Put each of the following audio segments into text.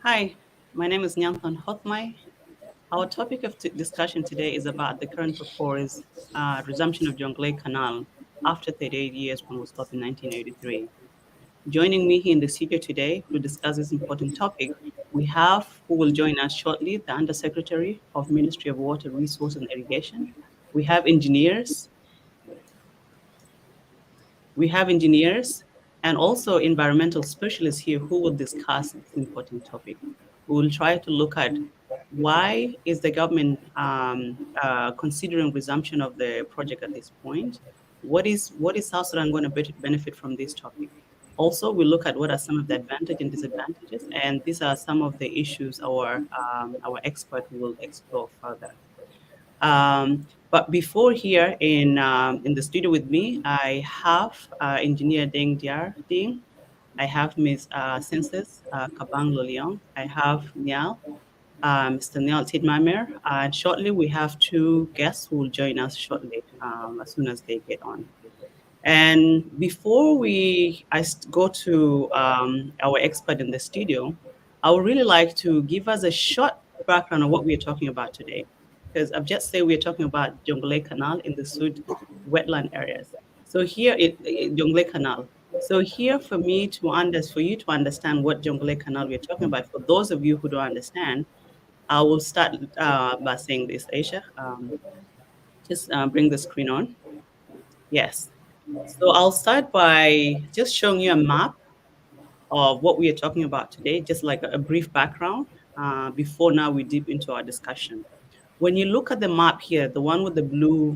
Hi, my name is Nyanton Hotmai. Our topic of discussion today is about the current proposed resumption of Jonglei Canal after 38 years when it was stopped in 1983. Joining me here in the studio today to discuss this important topic, we have who will join us shortly, the Undersecretary of Ministry of Water, Resource and Irrigation. We have engineers, we have engineers and also environmental specialists here who will discuss this important topic. We will try to look at why is the government considering resumption of the project at this point? What is South Sudan going to benefit from this topic? Also, we look at what are some of the advantages and disadvantages, and these are some of the issues our expert will explore further. But before here in the studio with me, I have Engineer Ding Diar Ding. I have Ms. Census Kabang Loliong. I have Niall, Mr. Niall Tidmamer. And shortly, we have two guests who will join us shortly as soon as they get on. And before go to our expert in the studio, I would really like to give us a short background on what we are talking about today. Because I've just said we're talking about Jonglei Canal in the Sud wetland areas. So here, Jonglei Canal. So here, for you to understand what Jonglei Canal we're talking about, for those of you who don't understand, I will start by saying this, Aisha. Just bring the screen on. Yes. So I'll start by just showing you a map of what we are talking about today, just like a brief background before now we deep into our discussion. When you look at the map here, the one with the blue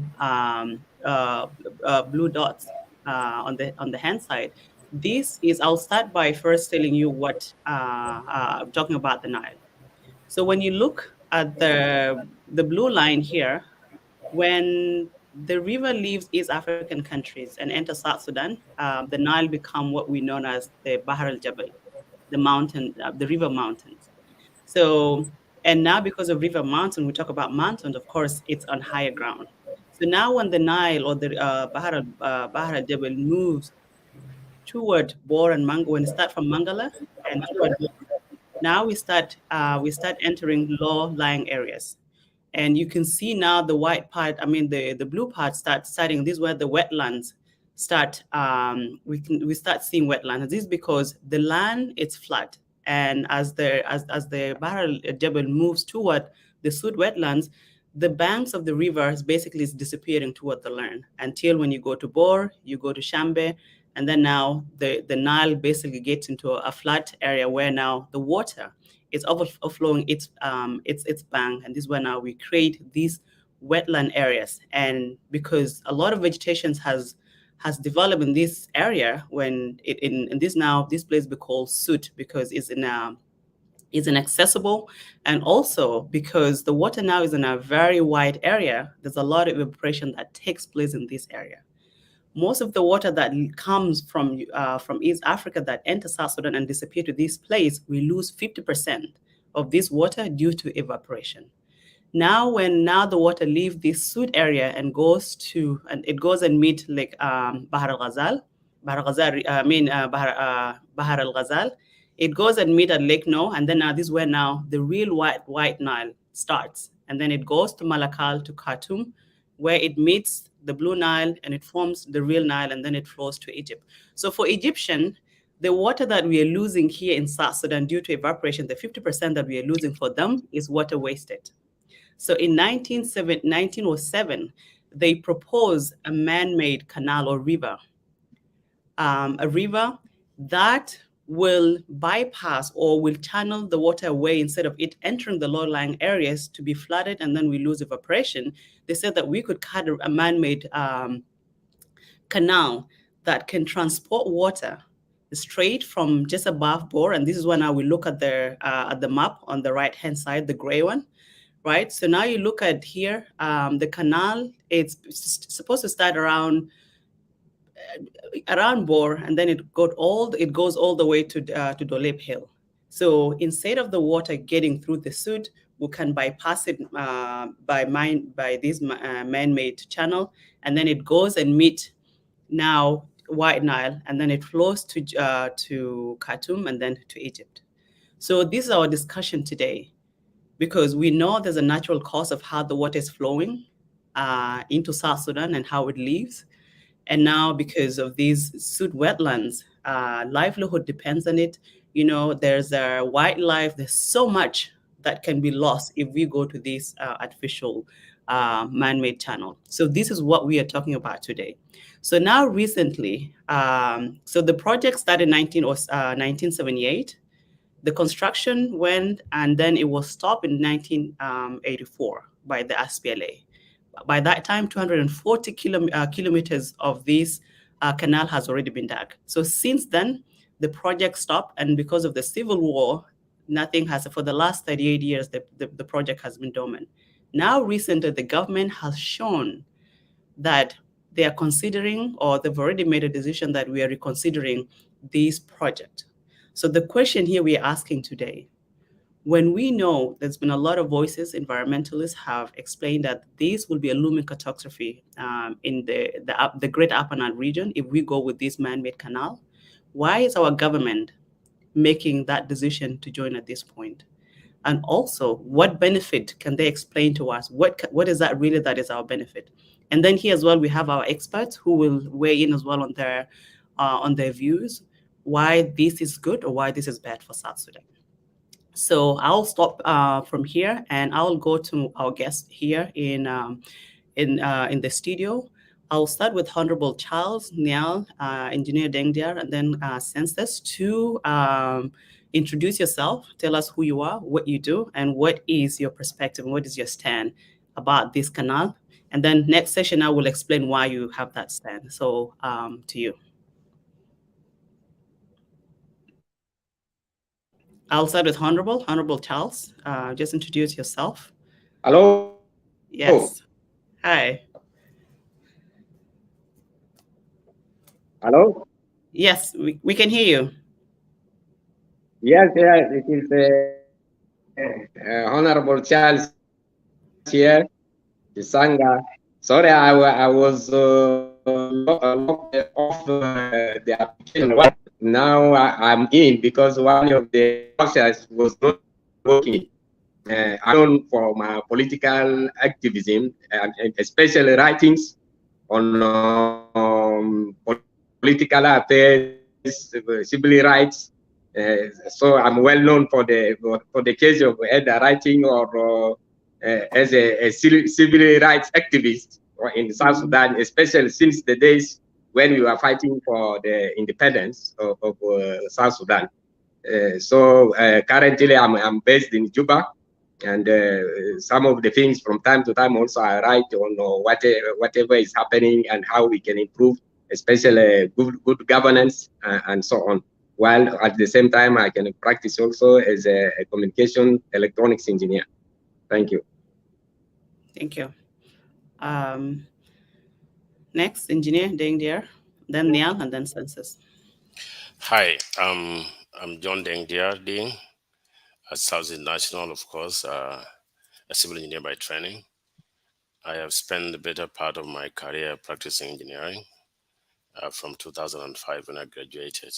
dots on the hand side, this is. I'll start by first telling you what talking about the Nile. So when you look at the blue line here, when the river leaves East African countries and enters South Sudan, the Nile become what we know as the Bahar al Jabal, the mountain, the river mountains. So, and now because of river mountain, we talk about mountains, of course, it's on higher ground. So now when the Nile or the Bahar al Jabal moves toward Bor and Mangala, when it start from Mangala and toward Bor, now we start entering low-lying areas. And you can see now the white part, I mean the blue part starting. This is where the wetlands start. We start seeing wetlands. This is because the land is flat, and as the Bahar al Jebel moves toward the Sud wetlands, the banks of the river is disappearing toward the land until when you go to Bor, you go to Shambe, and then now the Nile basically gets into a flat area where now the water is overflowing its bank, and this is where now we create these wetland areas. And because a lot of vegetation has developed in this area, when in this place we call Sud because it's in a is inaccessible, and also because the water now is in a very wide area, there's a lot of evaporation that takes place in this area. Most of the water that comes from East Africa that enters South Sudan and disappear to this place, we lose 50% of this water due to evaporation. Now the water leaves this Sud area and it goes and meet like Bahar al Ghazal, Bahar al Ghazal, I mean Bahar al Ghazal. It goes and meet at Lake No, and then now this is where now the real white Nile starts, and then it goes to Malakal to Khartoum, where it meets the Blue Nile and it forms the real Nile, and then it flows to Egypt. So for Egyptian, the water that we are losing here in South Sudan due to evaporation, the 50% that we are losing for them is water wasted. So in 1907, they proposed a man-made canal or river, a river that will bypass or will channel the water away instead of it entering the low-lying areas to be flooded and then we lose evaporation. They said that we could cut a man-made canal that can transport water straight from just above Bor, and this is when now we look at the map on the right-hand side, the gray one, right? So now you look at here, the canal. It's supposed to start around Bor, and then it goes all the way to Dolep Hill. So instead of the water getting through the Sud, we can bypass it by this man-made channel, and then it goes and meet White Nile, and then it flows to Khartoum and then to Egypt. So this is our discussion today, because we know there's a natural cause of how the water is flowing into South Sudan and how it leaves. And now, because of these sewage wetlands, livelihood depends on it. There's wildlife, there's so much that can be lost if we go to this artificial man-made channel. So this is what we are talking about today. So now recently, so the project started 1978. The construction went, and then it was stopped in 1984 by the SPLA. By that time, 240 kilometers of this canal has already been dug. So since then, the project stopped, and because of the civil war, nothing has, for the last 38 years, the project has been dormant. Now, recently, the government has shown that they are considering, or they've already made a decision that we are reconsidering this project. So the question here we are asking today, when we know there's been a lot of voices, environmentalists have explained that this will be a looming catastrophe in the Great Upper Nile region if we go with this man-made canal, why is our government making that decision to join at this point? And also, what benefit can they explain to us? What is that really that is our benefit? And then here as well, we have our experts who will weigh in as well on their views, why this is good or why this is bad for South Sudan. So I'll stop from here, and I'll go to our guest here in the studio. I'll start with Honorable Charles Niall, Engineer Dengdiar, and then Census to introduce yourself, tell us who you are, what you do, and what is your perspective, and what is your stand about this canal. And then next session, I will explain why you have that stand. So to you. I'll start with Honorable Charles. Just introduce yourself. Hello. Yes. Hi. Hello. Yes, we can hear you. Yes, yes. It is Honorable Charles here, Sanga. Sorry, I was locked off the application. Now I'm in because one of the process was not working. I'm known for my political activism and especially writings on political affairs, civil rights. So I'm well known for the case of either writing or as a civil rights activist in South Sudan, especially since the days when we were fighting for the independence of South Sudan. So currently I'm based in Juba, and some of the things from time to time also I write on whatever is happening and how we can improve, especially good governance and so on. While at the same time I can practice also as a communication electronics engineer. Thank you. Thank you. Next, Engineer Deng Dear, then Niall, and then Census. Hi, I'm John Deng Dear Ding, a South National, of course, a civil engineer by training. I have spent the better part of my career practicing engineering from 2005 when I graduated.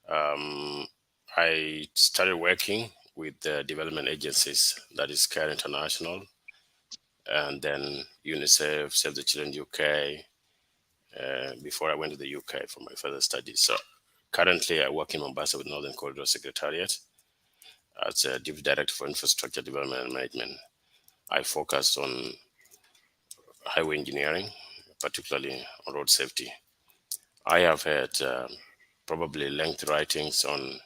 I started working with the development agencies, that is CARE International, and then UNICEF, Save the Children UK, before I went to the UK for my further studies. So currently I work in Mombasa with Northern Corridor Secretariat as a Deputy Director for Infrastructure Development and Management. I focus on highway engineering, particularly on road safety. I have had probably lengthy writings on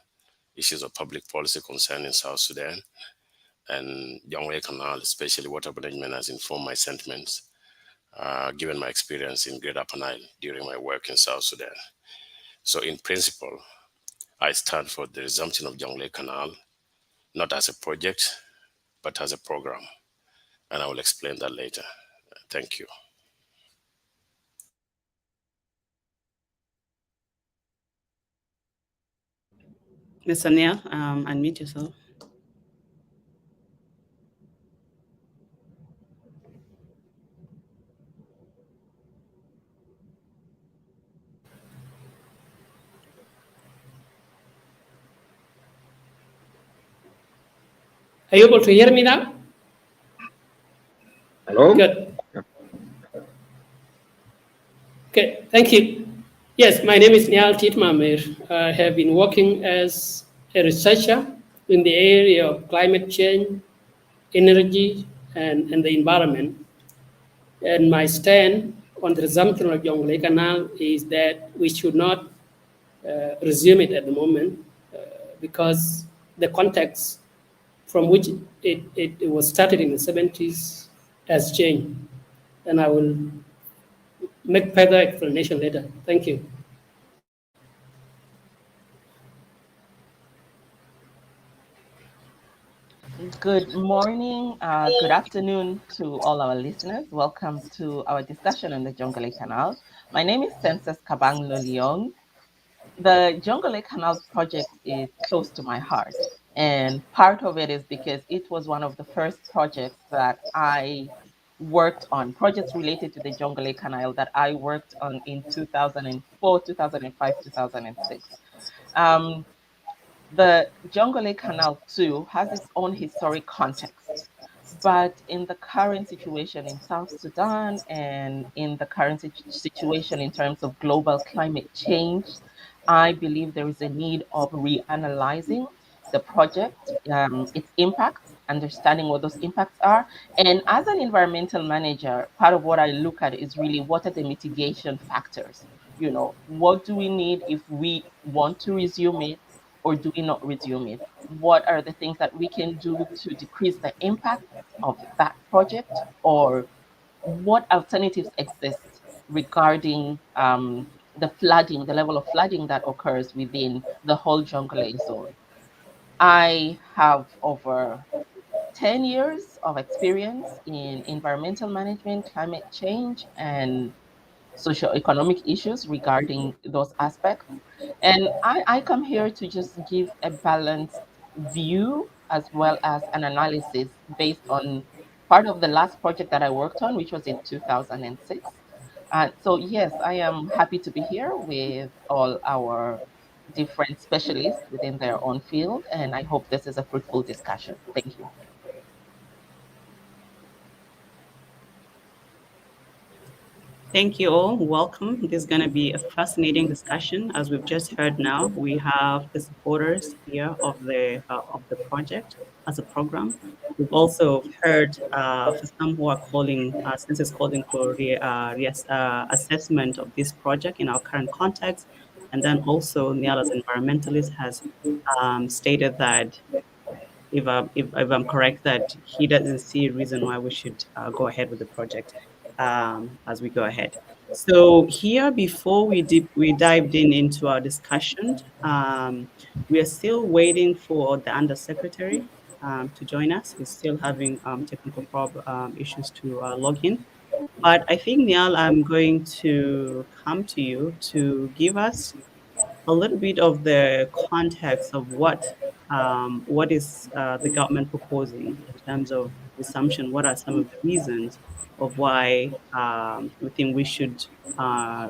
issues of public policy concerning South Sudan, and Jonglei Canal, especially water management, has informed my sentiments, given my experience in Great Upper Nile during my work in South Sudan. So in principle, I stand for the resumption of Jonglei Canal, not as a project, but as a program. And I will explain that later. Thank you. Mr. Niall, unmute yourself. Are you able to hear me now? Hello? Good. Okay, thank you. Yes, my name is Niall Titmamir. I have been working as a researcher in the area of climate change, energy, and the environment. And my stand on the resumption of Jonglei Canal is that we should not resume it at the moment because the context from which it was started in the 70s has changed. And I will make further explanation later. Thank you. Good morning, good afternoon to all our listeners. Welcome to our discussion on the Jonglei Canal. My name is Census Kabang Loliong. The Jonglei Canal project is close to my heart, and part of it is because it was one of the first projects that I worked on, projects related to the Jonglei Canal that I worked on in 2004, 2005, 2006. The Jonglei Canal too has its own historic context. But in the current situation in South Sudan and in the current situation in terms of global climate change, I believe there is a need of reanalyzing the project, its impacts, understanding what those impacts are. And as an environmental manager, part of what I look at is really what are the mitigation factors? You know, what do we need if we want to resume it? Or do we not resume it? What are the things that we can do to decrease the impact of that project? Or what alternatives exist regarding the flooding, the level of flooding that occurs within the whole Jonglei zone? I have over 10 years of experience in environmental management, climate change, and socioeconomic issues regarding those aspects. And I come here to just give a balanced view as well as an analysis based on part of the last project that I worked on, which was in 2006. So yes, I am happy to be here with all our different specialists within their own field, and I hope this is a fruitful discussion. Thank you. Thank you all. Welcome. This is going to be a fascinating discussion. As we've just heard now, we have the supporters here of the project as a program. We've also heard for some who are calling, census calling for assessment of this project in our current context. And then also Niall as environmentalist has stated that if I'm correct, that he doesn't see a reason why we should go ahead with the project as we go ahead. So here, before we dived into our discussion, we are still waiting for the undersecretary to join us. He's still having technical issues to log in. But I think, Niall, I'm going to come to you to give us a little bit of the context of what is the government proposing in terms of resumption. What are some of the reasons of why we think we should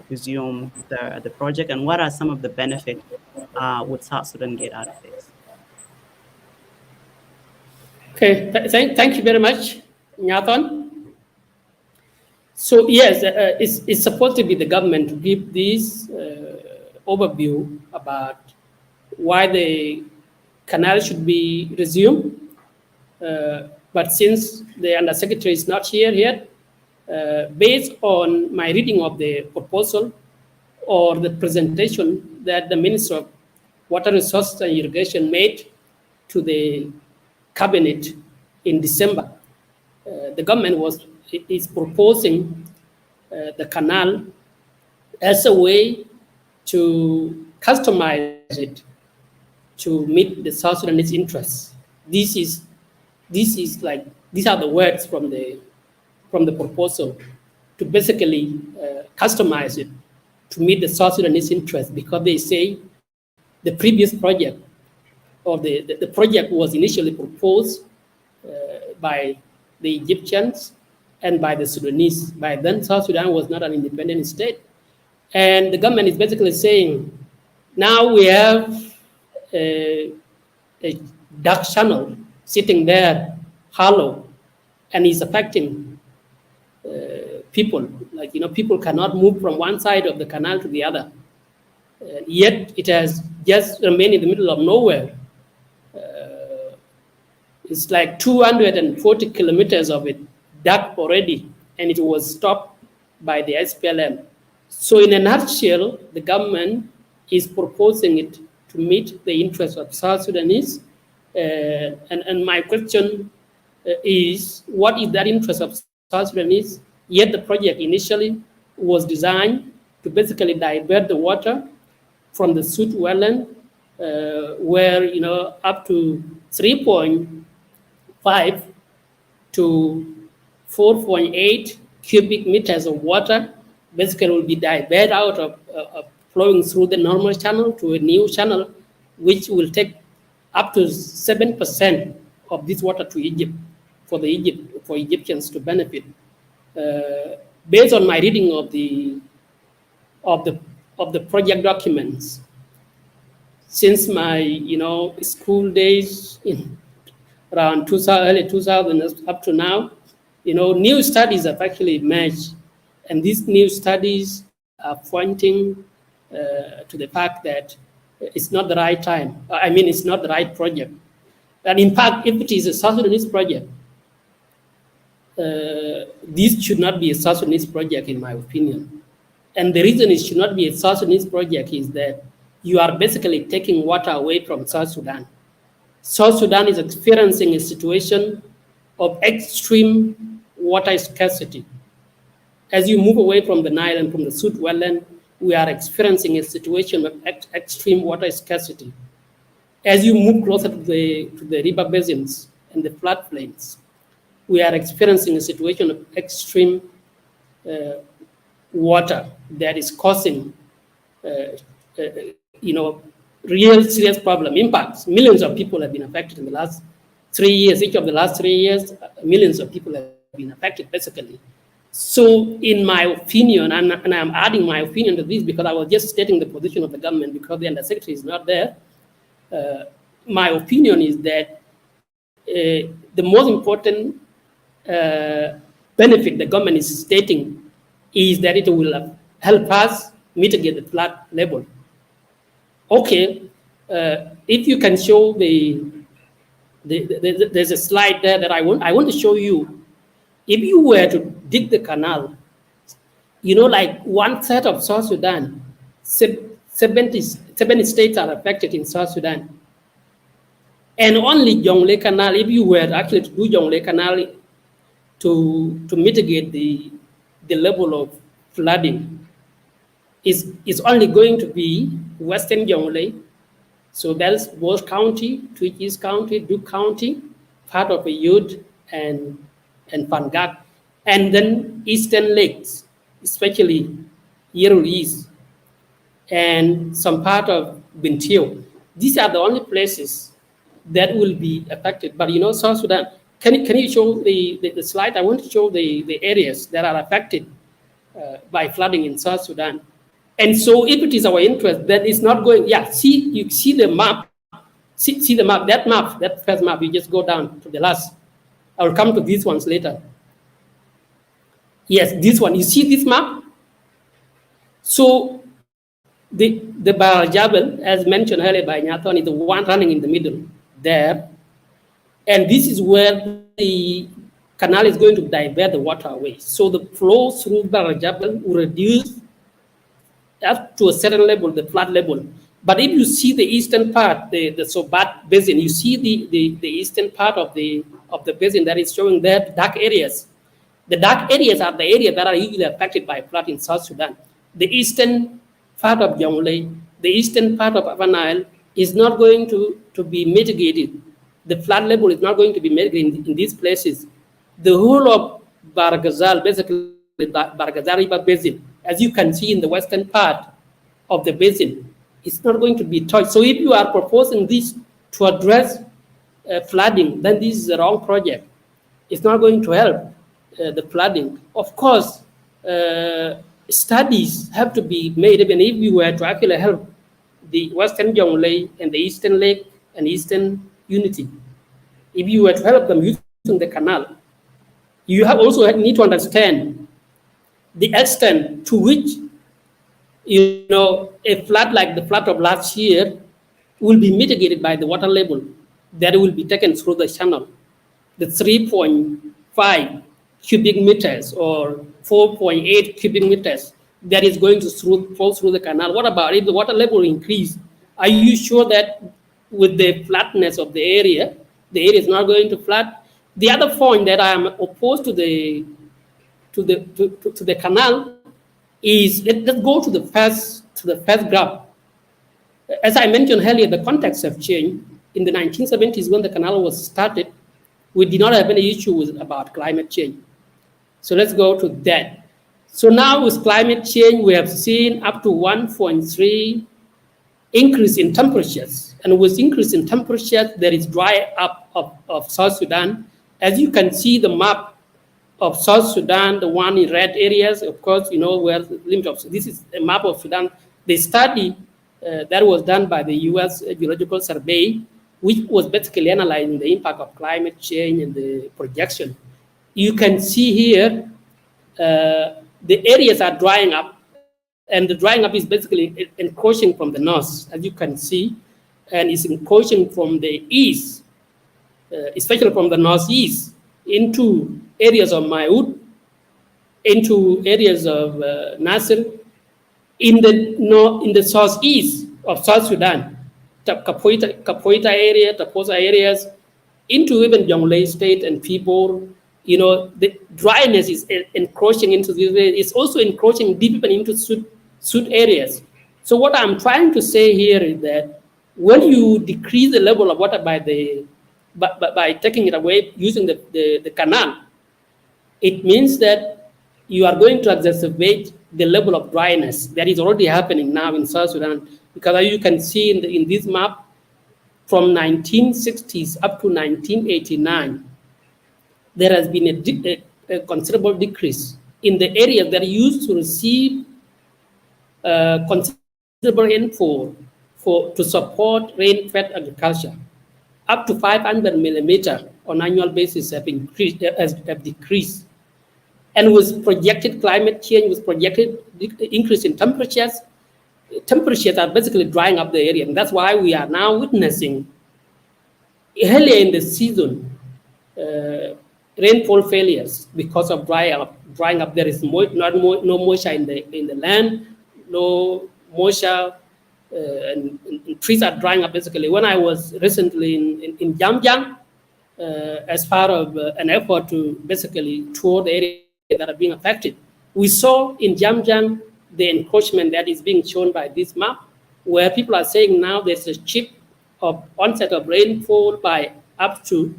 resume the project, and what are some of the benefit would South Sudan get out of this? Okay, thank you very much, Nyathon. So yes, it's supposed to be the government to give this overview about why the canal should be resumed. But since the undersecretary is not here yet, based on my reading of the proposal or the presentation that the Minister of Water Resources and Irrigation made to the cabinet in December, the government is proposing the canal as a way to customize it to meet the South Sudanese interests. This is like these are the words from the proposal to basically customize it to meet the South Sudanese interests, because they say the previous project or the project was initially proposed by the Egyptians and by the Sudanese. By then, South Sudan was not an independent state. And the government is basically saying, now we have a dark channel sitting there hollow, and is affecting people. Like, people cannot move from one side of the canal to the other. Yet it has just remained in the middle of nowhere. It's like 240 kilometers of it dug already, and it was stopped by the SPLM. So in a nutshell, the government is proposing it to meet the interests of South Sudanese. And my question is, what is that interest of South Sudanese? Yet the project initially was designed to basically divert the water from the Sud wetland, where up to 3.5 to 4.8 cubic meters of water basically will be diverted out of flowing through the normal channel to a new channel, which will take up to 7% of this water to Egypt for Egyptians to benefit. Based on my reading of the project documents, since my school days in around 2000, early 2000 up to now, new studies have actually emerged, and these new studies are pointing to the fact that it's not the right time. I mean, it's not the right project. And in fact, if it is a South Sudanese project, this should not be a South Sudanese project, in my opinion. And the reason it should not be a South Sudanese project is that you are basically taking water away from South Sudan. South Sudan is experiencing a situation of extreme water scarcity. As you move away from the Nile and from the Sud wetland, we are experiencing a situation of extreme water scarcity. As you move closer to the river basins and the floodplains, we are experiencing a situation of extreme water that is causing, real serious problem, impacts. Millions of people have been affected in the last 3 years. Each of the last 3 years, millions of people have been affected, basically. So in my opinion, and I'm adding my opinion to this because I was just stating the position of the government because the undersecretary is not there. My opinion is that the most important benefit the government is stating is that it will help us mitigate the flood level. Okay, if you can show there's a slide there that I want to show you. If you were to dig the canal, like 1/3 of South Sudan, 70 states are affected in South Sudan. And only Jonglei Canal, if you were actually to do Jonglei Canal to mitigate the level of flooding, is only going to be Western Jonglei. So that's Bosch County, Twitch East County, Duke County, part of Yud and Pangak, and then Eastern Lakes, especially Yerul East, and some part of Bintio. These are the only places that will be affected. But South Sudan, can you show the slide? I want to show the areas that are affected by flooding in South Sudan. And so if it is our interest, that is not going, you see the map, see the map, that first map, you just go down to the last. I will come to these ones later. Yes, this one, you see this map? So the Bahr Jabal, as mentioned earlier by Nyathon, is the one running in the middle there. And this is where the canal is going to divert the water away. So the flow through Bahr Jabal will reduce up to a certain level, the flood level. But if you see the eastern part, the Sobat Basin, you see the eastern part of the basin that is showing there, dark areas. The dark areas are the areas that are usually affected by flood in South Sudan. The eastern part of Jonglei, the eastern part of Upper Nile is not going to be mitigated. The flood level is not going to be mitigated in these places. The whole of Bahr Ghazal, basically the Bahr Ghazal River Basin, as you can see in the western part of the basin, it's not going to be touched. So if you are proposing this to address flooding, then this is the wrong project. It's not going to help the flooding. Of course, studies have to be made, even if we were to actually help the Western Jonglei and the Eastern Lake and Eastern Unity. if you were to help them using the canal, you have also need to understand the extent to which, a flood like the flood of last year will be mitigated by the water level that will be taken through the channel. The 3.5 cubic meters or 4.8 cubic meters that is going to fall through the canal. What about if the water level increase? Are you sure that with the flatness of the area is not going to flood? The other point that I am opposed to the canal is, let's go to the first graph. As I mentioned earlier, the context have changed. In the 1970s, when the canal was started, we did not have any issues about climate change. So let's go to that. So now with climate change, we have seen up to 1.3 increase in temperatures. And with increase in temperatures, there is dry up of South Sudan. As you can see the map of South Sudan, the one in red areas, of course, where the limit of, this is a map of Sudan. The study that was done by the US Geological Survey, which was basically analyzing the impact of climate change and the projection. You can see here, the areas are drying up, and the drying up is basically encroaching from the north, as you can see, and it's encroaching from the east, especially from the northeast, into areas of Mayut, into areas of Nasir, in the southeast of South Sudan, Kapoita area, Taposa areas, into even Jonglei State and Pibor. The dryness is encroaching into these areas. It's also encroaching deep into Sud areas. So what I'm trying to say here is that when you decrease the level of water by taking it away using the canal, it means that you are going to exacerbate the level of dryness that is already happening now in South Sudan. Because as you can see in this map, from 1960s up to 1989, there has been a considerable decrease in the areas that used to receive considerable rainfall to support rain-fed agriculture. Up to 500 millimeter on annual basis have decreased. And with projected climate change, with projected increase in temperatures are basically drying up the area. And that's why we are now witnessing earlier in the season rainfall failures because of drying up. There is no moisture in the land, no moisture, and trees are drying up basically. When I was recently in Jamjang, as part of an effort to basically tour the area that are being affected, we saw in Jamjang the encroachment that is being shown by this map, where people are saying now there's a chip of onset of rainfall by up to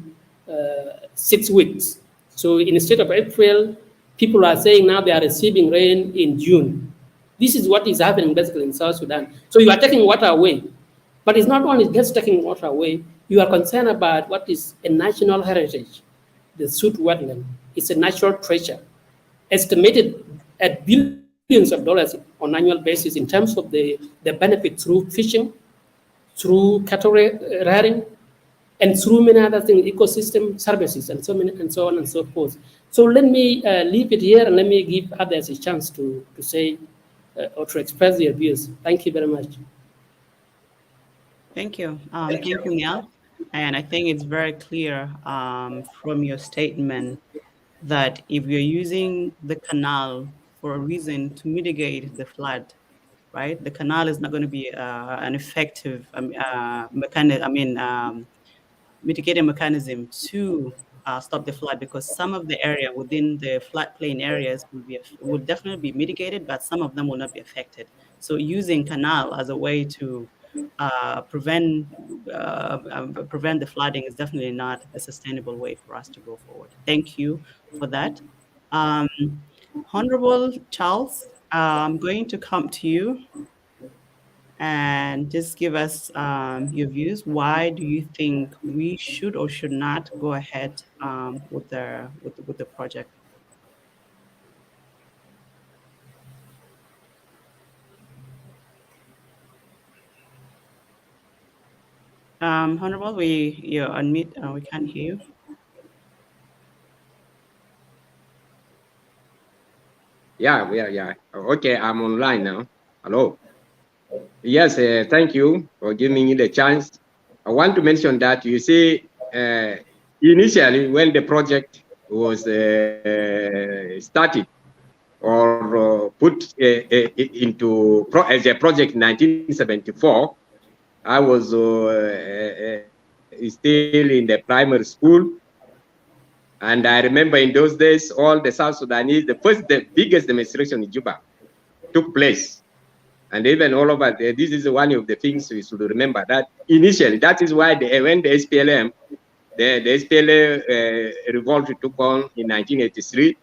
6 weeks. So instead of April, people are saying now they are receiving rain in June. This is what is happening basically in South Sudan. So you are taking water away. But it's not only just taking water away, you are concerned about what is a national heritage, the Sud wetland. It's a natural treasure, estimated at billions of dollars on annual basis in terms of the benefit through fishing, through cattle rearing, and through many other things, ecosystem services, and so on and so forth. So let me leave it here and let me give others a chance to say or to express their views. Thank you very much. Thank you. Thank you, Niall. And I think it's very clear from your statement that if you're using the canal for a reason to mitigate the flood, right, the canal is not going to be an effective mitigating mechanism to stop the flood, because some of the area within the floodplain areas will definitely be mitigated, but some of them will not be affected. So using canal as a way to prevent the flooding is definitely not a sustainable way for us to go forward. Thank you for that. Um, Honorable Charles, I'm going to come to you and just give us your views. Why do you think we should or should not go ahead with the project? Honorable, you're unmute. We can't hear you. Yeah. Okay, I'm online now. Hello. Yes, thank you for giving me the chance. I want to mention that you see, initially when the project was started or put into as a project in 1974, I was still in the primary school. And I remember in those days, all the South Sudanese, the biggest demonstration in Juba took place. And even all over, this is one of the things we should remember, that initially, that is why when the SPLM, the SPLA revolt took on in 1983,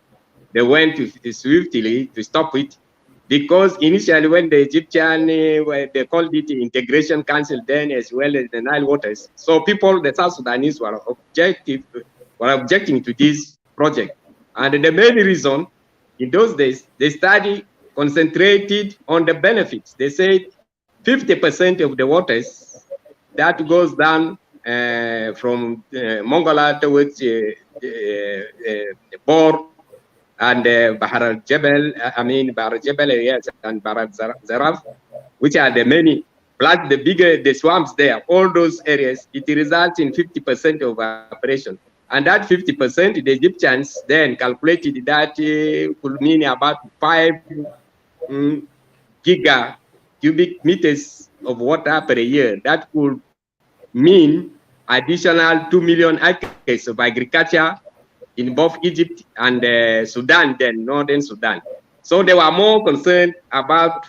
they went swiftly to stop it, because initially when the Egyptian, they called it Integration Council then, as well as the Nile Waters. So people, the South Sudanese were objecting to this project. And the main reason in those days, they concentrated on the benefits. They said 50% of the waters that goes down from Mongola towards Bor and Bahar al-Jebel, Bahar al-Jebel, yes, and Bahar al-Zaraf, which are the many, plus the swamps there, all those areas, it results in 50% of operation. And that 50%, the Egyptians then calculated that could mean about 5 giga cubic meters of water per year. That could mean additional 2 million acres of agriculture in both Egypt and Sudan, then northern Sudan. So they were more concerned about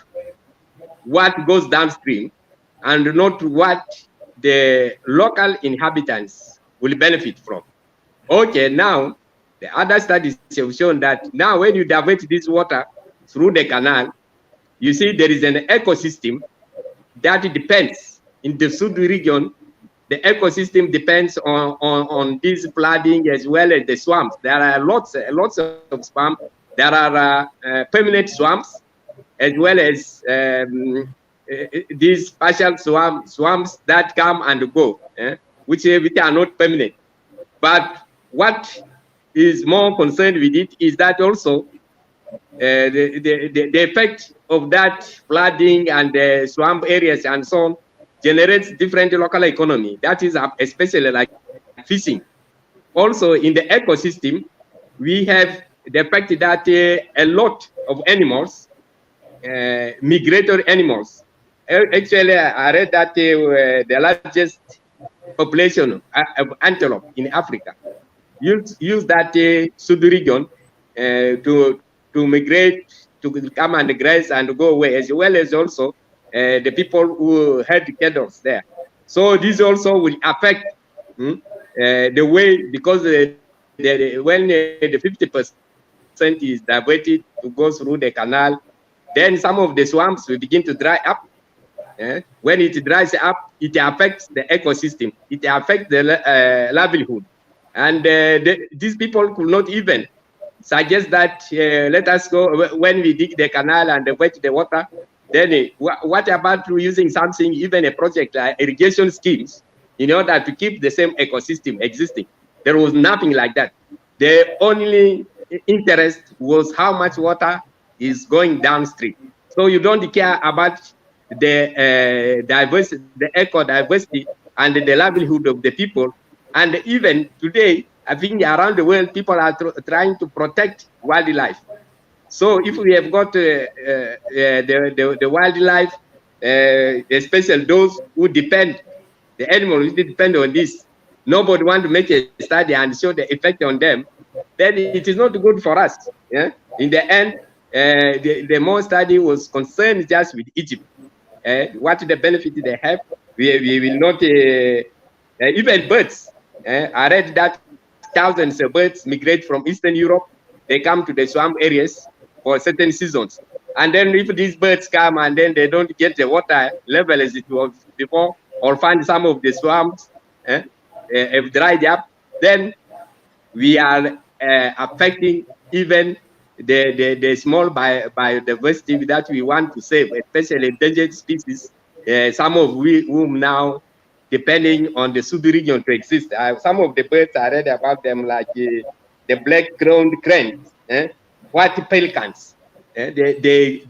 what goes downstream and not what the local inhabitants will benefit from. Okay, now the other studies have shown that now when you divert this water through the canal, you see there is an ecosystem that depends in the Sud region. The ecosystem depends on this flooding as well as the swamps. There are lots of swamps. There are permanent swamps as well as these partial swamps that come and go, which are not permanent. But what is more concerned with it is that also the effect of that flooding and the swamp areas and so on generates different local economy. That is especially like fishing. Also in the ecosystem, we have the fact that a lot of animals, migratory animals, actually I read that the largest population of antelope in Africa use that Sud region to migrate, to come and graze and go away, as well as also the people who had cattle there. So this also will affect the way, because when the 50% is diverted to go through the canal, then some of the swamps will begin to dry up. When it dries up, it affects the ecosystem. It affects the livelihood. And these people could not even suggest that let us go, when we dig the canal and wet the water, then what about using something, even a project like irrigation schemes, in order to keep the same ecosystem existing? There was nothing like that. The only interest was how much water is going downstream. So you don't care about the diversity, the eco diversity, and the livelihood of the people. And even today, I think around the world, people are trying to protect wildlife. So if we have got the wildlife, especially those who depend, the animals who depend on this, nobody want to make a study and show the effect on them, then it is not good for us. Yeah? In the end, the more study was concerned just with Egypt. What the benefit they have, we will not, even birds. I read that thousands of birds migrate from Eastern Europe. They come to the swamp areas for certain seasons. And then if these birds come and then they don't get the water level as it was before, or find some of the swamps have dried up, then we are affecting even the small biodiversity that we want to save, especially endangered species, some of whom now depending on the Sud region to exist. Some of the birds I read about them, like the black-crowned cranes, white pelicans. Their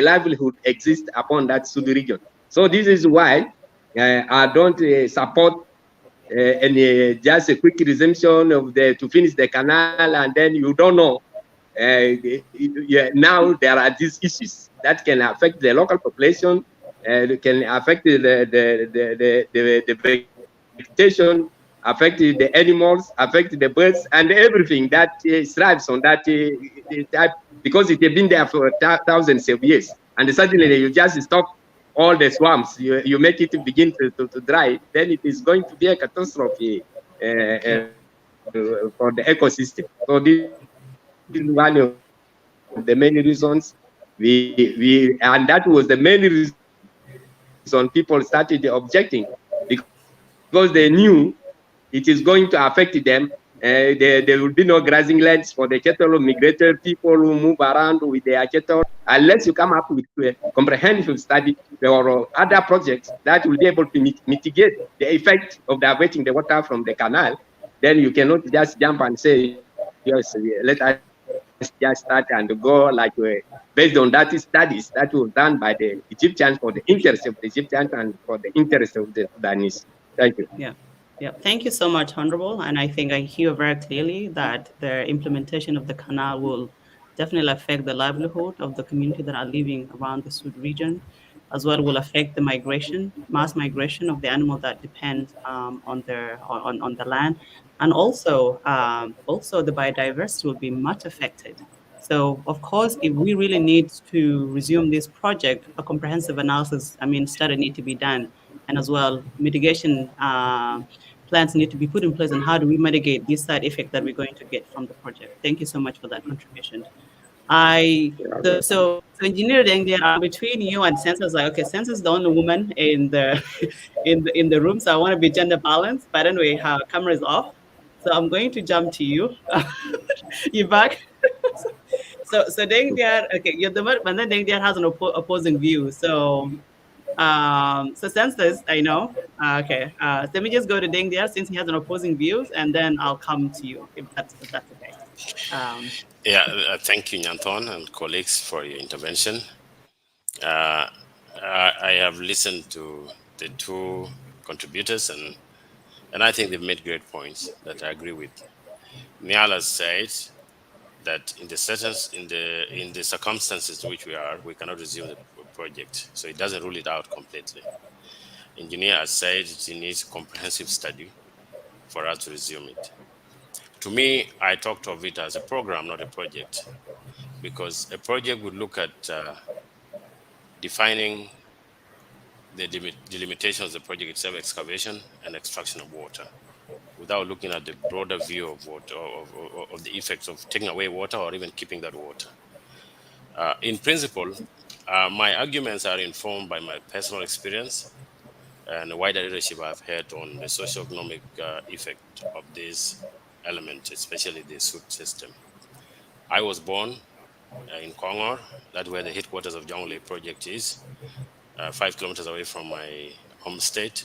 livelihood exists upon that Sud region. So this is why I don't support and just a quick resumption of the to finish the canal, and then you don't know. Now there are these issues that can affect the local population, can affect the vegetation, affect the animals, affect the birds, and everything that thrives on that type, because it has been there for thousands of years, and suddenly you just stop all the swamps, you make it begin to dry, then it is going to be a catastrophe for the ecosystem. So this is one of the many reasons and that was the main reason people started objecting, because they knew it is going to affect them. There will be no grazing lands for the cattle of migratory people who move around with their cattle, unless you come up with a comprehensive study or other projects that will be able to mitigate the effect of diverting the water from the canal. Then you cannot just jump and say, yes, let us just start and go like based on that studies that was done by the Egyptians for the interest of the Egyptians and for the interest of the Sudanese. Thank you. Yeah. Yeah, thank you so much, Honorable. And I think I hear very clearly that the implementation of the canal will definitely affect the livelihood of the community that are living around the Sud region, as well will affect the migration, mass migration of the animal that depend on the land, and also the biodiversity will be much affected. So, of course, if we really need to resume this project, a comprehensive analysis, I mean, study need to be done, and as well mitigation plans need to be put in place, and how do we mitigate this side effect that we're going to get from the project. Thank you so much for that contribution. I so engineer Deng, there are between you and Sensa's like, okay, Sensa's the only woman in the in the room, so I want to be gender balanced. But anyway, her camera is off, so I'm going to jump to you. You back? So Deng there, okay, you're the one, but then Deng there has an opposing view. So since this, I know. Okay. So let me just go to Deng there since he has an opposing views, and then I'll come to you if that's okay. Um, Yeah, thank you, Nyanton and colleagues, for your intervention. Uh, I have listened to the two contributors, and I think they've made great points that I agree with. Niall said that in the circumstances to which we are, we cannot resume the project, so it doesn't rule it out completely. Engineer has said it needs comprehensive study for us to resume it. To me, I talked of it as a program, not a project, because a project would look at defining the delimitation of the project itself, excavation and extraction of water, without looking at the broader view of what of the effects of taking away water or even keeping that water. In principle, my arguments are informed by my personal experience and the wider leadership I've had on the socio-economic effect of this element, especially the suit system. I was born in Kongor, that's where the headquarters of Jonglei project is, 5 kilometers away from my home state.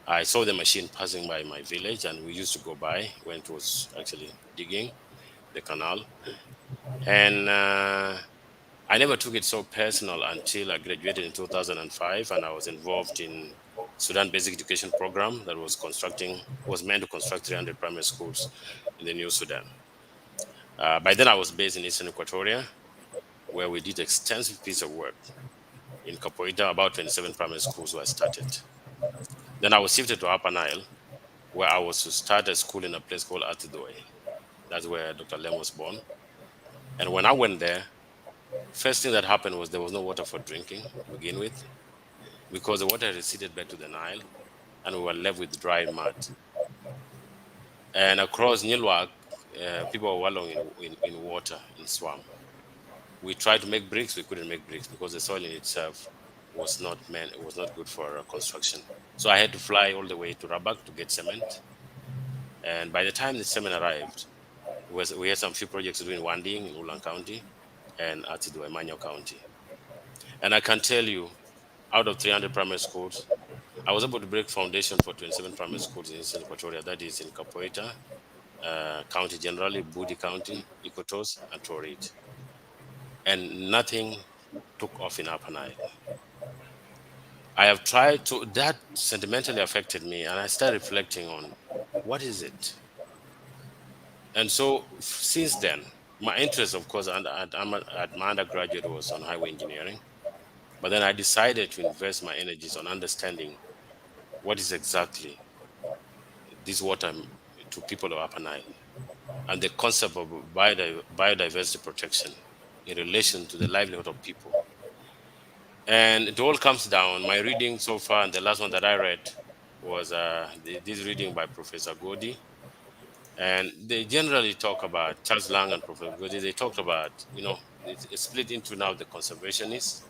I saw the machine passing by my village, and we used to go by when it was actually digging the canal. And I never took it so personal until I graduated in 2005, and I was involved in Sudan Basic Education Program that was meant to construct 300 primary schools in the new Sudan. By then, I was based in Eastern Equatoria, where we did extensive piece of work. In Capoeira, about 27 primary schools were started. Then I was shifted to Upper Nile, where I was to start a school in a place called Atidoe. That's where Dr. Lem was born. And when I went there, first thing that happened was there was no water for drinking to begin with, because the water had receded back to the Nile, and we were left with dry mud. And across Nilwak, people were wallowing in water, in swamp. We tried to make bricks, we couldn't make bricks because the soil in itself was not good for construction. So I had to fly all the way to Rabak to get cement. And by the time the cement arrived, we had some few projects to do in Wanding in Ulang County and Atidwe, Manyo County. And I can tell you, out of 300 primary schools, I was able to break foundation for 27 primary schools in Eastern Equatoria, that is in Capoeira, County generally, Budi County, Ikotos, and Torit. And nothing took off in Upper Nile. I have tried to, that sentimentally affected me, and I started reflecting on what is it? And so since then, my interest, of course, at my undergraduate was on highway engineering. But then I decided to invest my energies on understanding what is exactly this water to people of Upper Nile and the concept of biodiversity protection in relation to the livelihood of people. And it all comes down, my reading so far, and the last one that I read was this reading by Professor Godi. And they generally talk about, Charles Lang and Professor Godi, they talked about, it's split into now the conservationists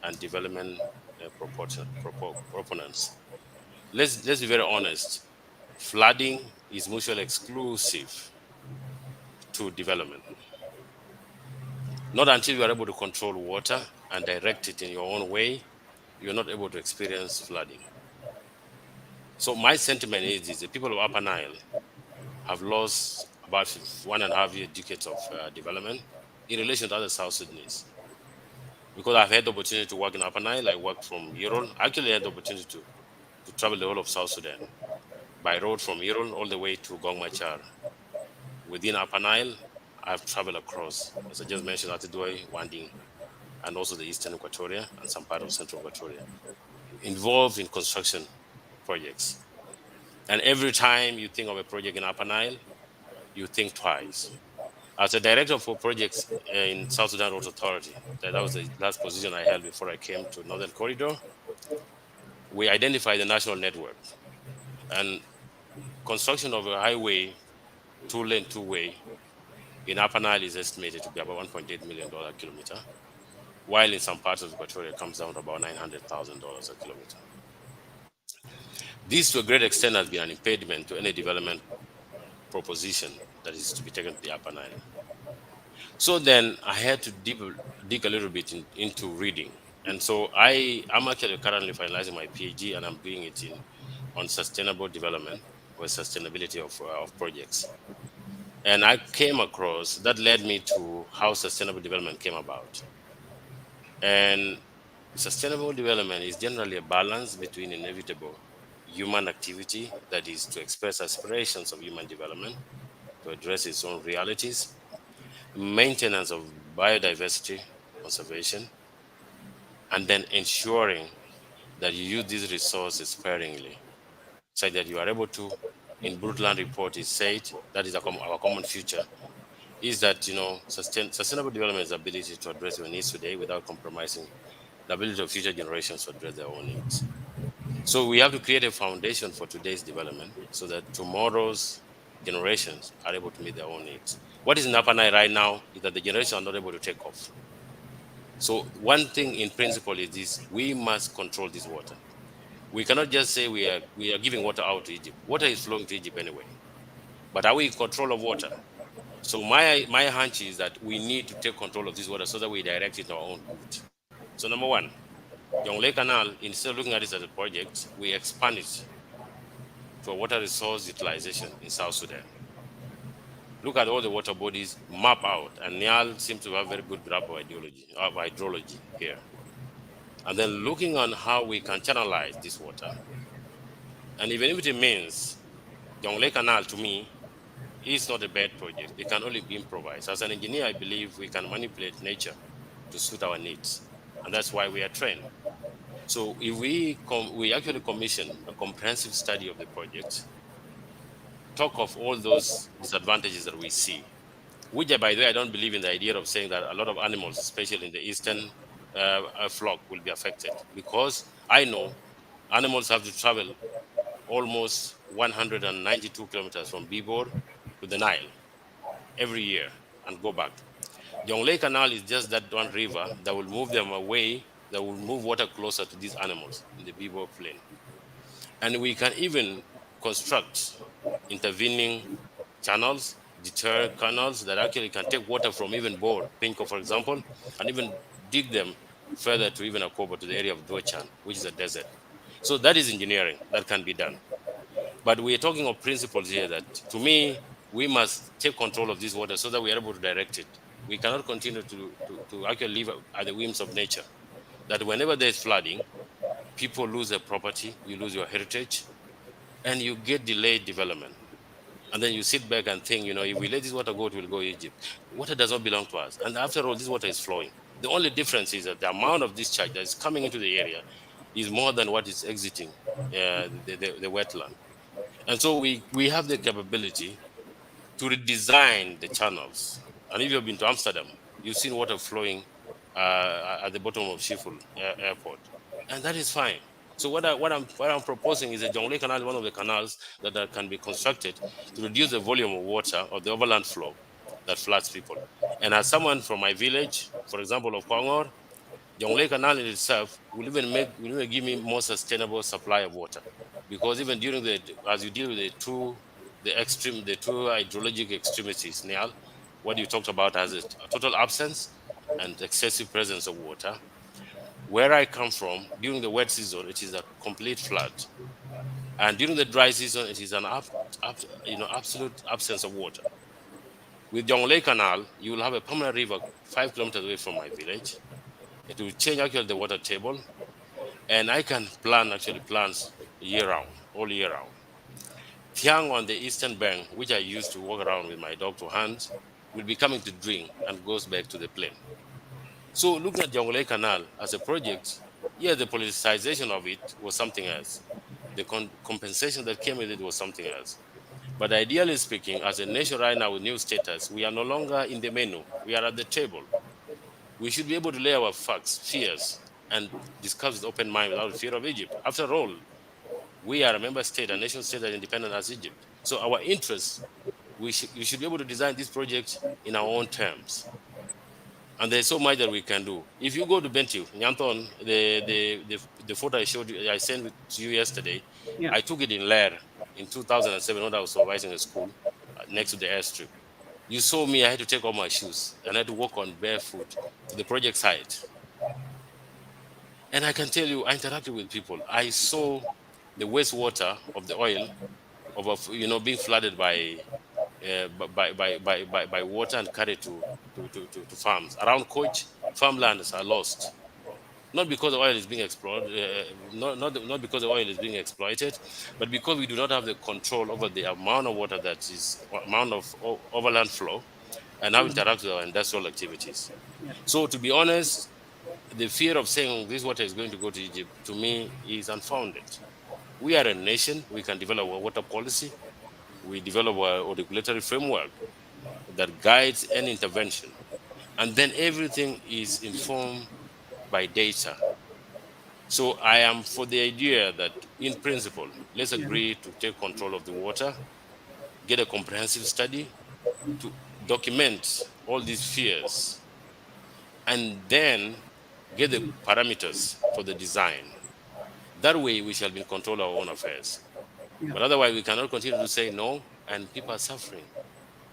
and development proponents. Let's be very honest. Flooding is mutually exclusive to development. Not until you are able to control water and direct it in your own way, you're not able to experience flooding. So my sentiment is the people of Upper Nile have lost about 1.5 decades of development in relation to other South Sudanese. Because I've had the opportunity to work in Upper Nile, I worked from Yerol. I actually had the opportunity to travel the whole of South Sudan by road from Yerol all the way to Gong Machar. Within Upper Nile, I've traveled across, as I just mentioned, Atidoi, Wanding, and also the Eastern Equatoria and some part of Central Equatoria, involved in construction projects. And every time you think of a project in Upper Nile, you think twice. As a director for projects in South Sudan Road Authority, that was the last position I held before I came to Northern Corridor, we identified the national network. And construction of a highway, two-lane, two-way, in Upper Nile is estimated to be about $1.8 million a kilometer, while in some parts of Equatoria it comes down to about $900,000 a kilometer. This, to a great extent, has been an impediment to any development proposition that is to be taken to the Upper Nile. So then I had to dig a little bit into reading. And so I'm actually currently finalizing my PhD, and I'm doing it on sustainable development or sustainability of projects. And I came across, that led me to how sustainable development came about. And sustainable development is generally a balance between inevitable human activity, that is to express aspirations of human development, to address its own realities, maintenance of biodiversity conservation, and then ensuring that you use these resources sparingly, so that you are able to, in Brundtland report, is said, that is our common future, is that, sustainable development is the ability to address your needs today without compromising the ability of future generations to address their own needs. So we have to create a foundation for today's development so that tomorrow's generations are able to meet their own needs. What is in Upper Nile right now is that the generations are not able to take off. So one thing in principle is this: we must control this water. We cannot just say we are giving water out to Egypt. Water is flowing to Egypt anyway. But are we in control of water? So my hunch is that we need to take control of this water so that we direct it to our own good. So number one, Jonglei Canal, instead of looking at it as a project, we expand it to a water resource utilization in South Sudan. Look at all the water bodies, map out, and Niall seems to have very good grasp of hydrology here. And then looking on how we can channelize this water. And even if it means Jonglei Canal, to me, is not a bad project. It can only be improvised. As an engineer, I believe we can manipulate nature to suit our needs. And that's why we are trained. So if we actually commission a comprehensive study of the project, talk of all those disadvantages that we see, which, by the way, I don't believe in the idea of saying that a lot of animals, especially in the eastern flock, will be affected, because I know animals have to travel almost 192 kilometers from Bibor to the Nile every year and go back. Jonglei Canal is just that one river that will move them away, that will move water closer to these animals in the Bibor plain. And we can even construct intervening channels, deter canals that actually can take water from even Bor, Pinko, for example, and even dig them further to even Akobo, to the area of Duochan, which is a desert. So that is engineering that can be done. But we are talking of principles here that, to me, we must take control of this water so that we are able to direct it. We cannot continue to actually live at the whims of nature. That whenever there's flooding, people lose their property, you lose your heritage, and you get delayed development. And then you sit back and think, if we let this water go, it will go Egypt. Water does not belong to us. And after all, this water is flowing. The only difference is that the amount of discharge that is coming into the area is more than what is exiting the wetland. And so we have the capability to redesign the channels. And if you've been to Amsterdam, you've seen water flowing at the bottom of Schiphol Airport, and that is fine. So what I'm proposing is a Jonglei Canal, one of the canals that can be constructed to reduce the volume of water or the overland flow that floods people. And as someone from my village, for example, of Kwangor, Jonglei Canal in itself will even give me more sustainable supply of water, because even during as you deal with the two hydrologic extremities, Niall, what you talked about as a total absence and excessive presence of water. Where I come from, during the wet season, it is a complete flood, and during the dry season, it is an absolute absence of water. With Jonglei Canal, you will have a permanent river 5 kilometers away from my village. It will change actually the water table, and I can plant actually plants year round, all year round. Tiang on the eastern bank, which I used to walk around with my dog to hunt, will be coming to drink and goes back to the plain. So looking at Jonglei Canal as a project, yeah, the politicization of it was something else. The compensation that came with it was something else. But ideally speaking, as a nation right now with new status, we are no longer in the menu. We are at the table. We should be able to lay our facts, fears, and discuss with open mind without fear of Egypt. After all, we are a member state, a nation state that is independent as Egypt. So our interests, we should be able to design this project in our own terms. And there's so much that we can do. If you go to Bentiu, Nyanton, the photo I sent to you yesterday, Yeah. I took it in Lair in 2007 when I was supervising a school next to the airstrip. You saw me, I had to take off my shoes and I had to walk on barefoot to the project site. And I can tell you, I interacted with people. I saw the wastewater of the oil being flooded by water and carried to farms. Around Coach, farmlands are lost. Not because the oil is being explored, not because the oil is being exploited, but because we do not have the control over the amount of water amount of overland flow, and how it interacts with our industrial activities. Yeah. So to be honest, the fear of saying this water is going to go to Egypt, to me, is unfounded. We are a nation. We can develop a water policy. We develop a regulatory framework that guides any intervention. And then everything is informed by data. So I am for the idea that, in principle, let's agree to take control of the water, get a comprehensive study to document all these fears, and then get the parameters for the design. That way, we shall be in control of our own affairs. Yeah. But otherwise, we cannot continue to say no, and people are suffering.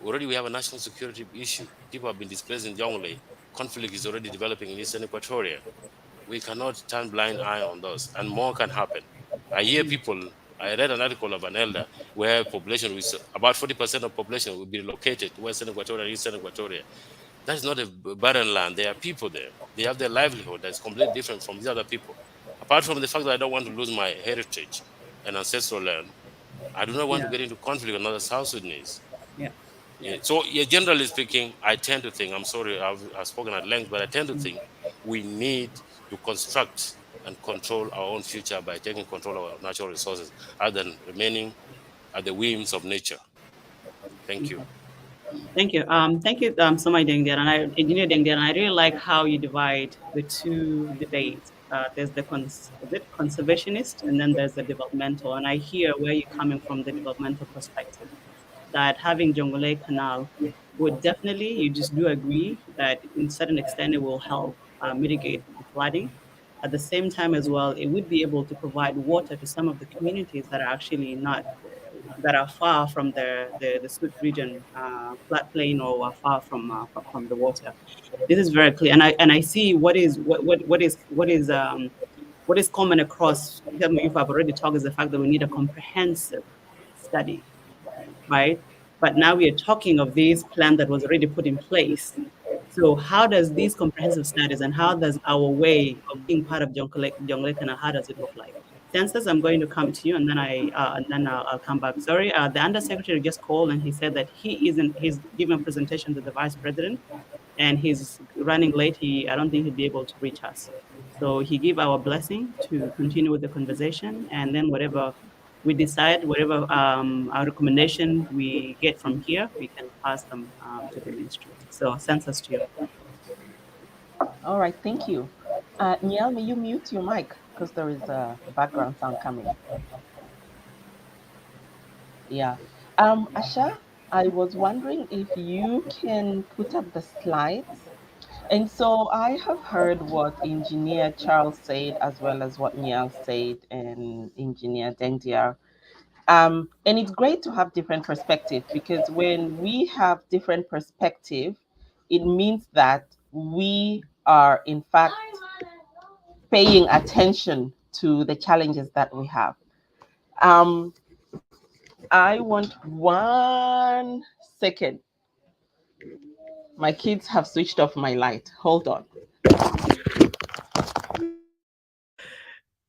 Already, we have a national security issue. People have been displaced in Jonglei. Conflict is already developing in Eastern Equatoria. We cannot turn blind eye on those, and more can happen. I hear people. I read an article of an elder where population was about 40% of population will be relocated to Western Equatoria and Eastern Equatoria. That is not a barren land. There are people there. They have their livelihood that's completely different from these other people. Apart from the fact that I don't want to lose my heritage and ancestral land, I do not want to get into conflict with another South Sudanese. Yeah. Yeah. So, generally speaking, I tend to think, I'm sorry, I've spoken at length, but I tend to think we need to construct and control our own future by taking control of our natural resources rather than remaining at the whims of nature. Thank you. Thank you. Thank you so much, Dengdian. And Engineer Dengdian, I really like how you divide the two debates. There's the conservationist, and then there's the developmental. And I hear where you're coming from, the developmental perspective, that having Jonglei Canal would definitely, you just do agree that in certain extent it will help mitigate the flooding. At the same time as well, it would be able to provide water to some of the communities that are actually not, that are far from the Sud region, floodplain, or are far from the water. This is very clear, and I see what is what is common across, tell me if I've already talked, is the fact that we need a comprehensive study, right? But now we are talking of this plan that was already put in place. So how does these comprehensive studies and how does our way of being part of Jonglei Canal, how does it look like? Census, I'm going to come to you, and then I'll come back. Sorry, the undersecretary just called and he said that he's giving a presentation to the vice president, and he's running late. I don't think he'll be able to reach us. So he gave our blessing to continue with the conversation, and then whatever we decide, whatever our recommendation we get from here, we can pass them to the ministry. So census to you. All right, thank you. Niall, may you mute your mic because there is a background sound coming. Yeah. Asha, I was wondering if you can put up the slides. And so I have heard what Engineer Charles said, as well as what Niall said, and Engineer Dendiar. And it's great to have different perspective, because when we have different perspective, it means that we are in fact paying attention to the challenges that we have. Um, I want 1 second. My kids have switched off my light. Hold on.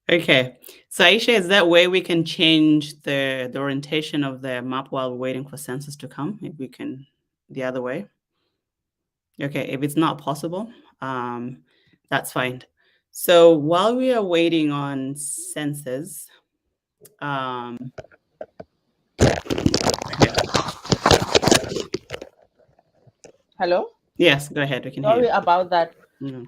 Okay. So Aisha, is that way we can change the orientation of the map while waiting for census to come? If we can, the other way. Okay, if it's not possible, that's fine. So while we are waiting on census, okay. Hello? Yes, go ahead. We can hear Sorry you. about that. Mhm.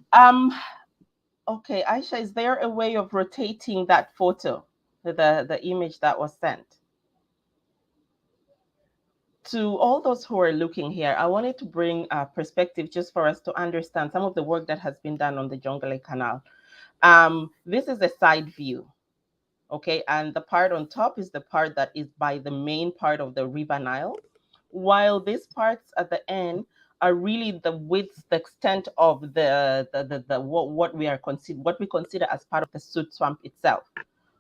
Okay, Aisha, is there a way of rotating that photo, the image that was sent? To all those who are looking here, I wanted to bring a perspective just for us to understand some of the work that has been done on the Jonglei Canal. This is a side view, okay? And the part on top is the part that is by the main part of the River Nile, while these parts at the end are really the width, the extent of what we consider as part of the Sud Swamp itself.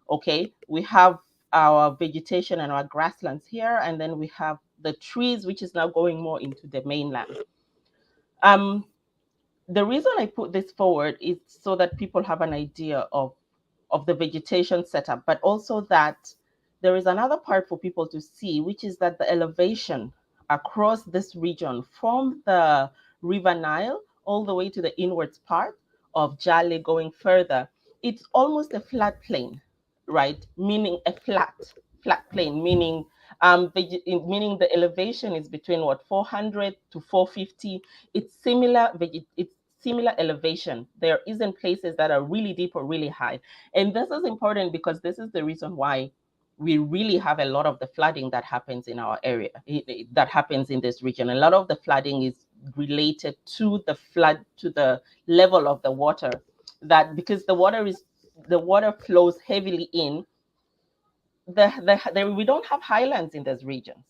Okay, we have our vegetation and our grasslands here, and then we have the trees, which is now going more into the mainland. The reason I put this forward is so that people have an idea of the vegetation setup, but also that there is another part for people to see, which is that the elevation across this region from the River Nile all the way to the inwards part of Jale going further, it's almost a flat plain, right? Meaning a flat plain, meaning meaning the elevation is between what, 400 to 450. It's similar elevation. There isn't places that are really deep or really high. And this is important because this is the reason why we really have a lot of the flooding that happens in our area, that happens in this region. A lot of the flooding is related to the level of the water, that because the water flows heavily in, we don't have highlands in those regions.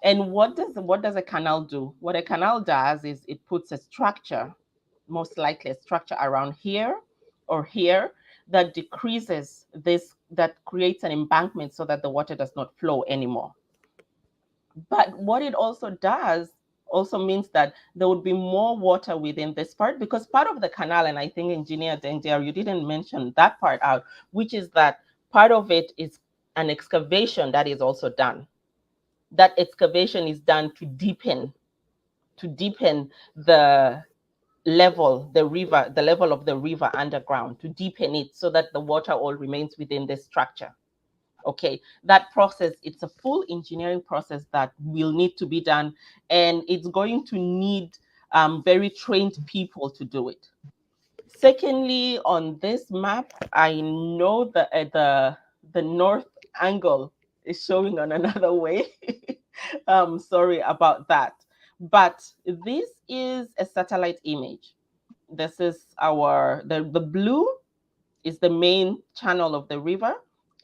And what does a canal do? What a canal does is it puts a structure, most likely a structure around here or here, that decreases this, that creates an embankment so that the water does not flow anymore. But what it also does also means that there would be more water within this part, because part of the canal, and I think Engineer Dendiar, you didn't mention that part out, which is that part of it is an excavation that is also done. That excavation is done to deepen the level, the level of the river underground, to deepen it so that the water all remains within the structure. Okay, that process, it's a full engineering process that will need to be done, and it's going to need very trained people to do it. Secondly, on this map, I know that the north angle is showing on another way. Sorry about that. But this is a satellite image. This is the blue is the main channel of the river.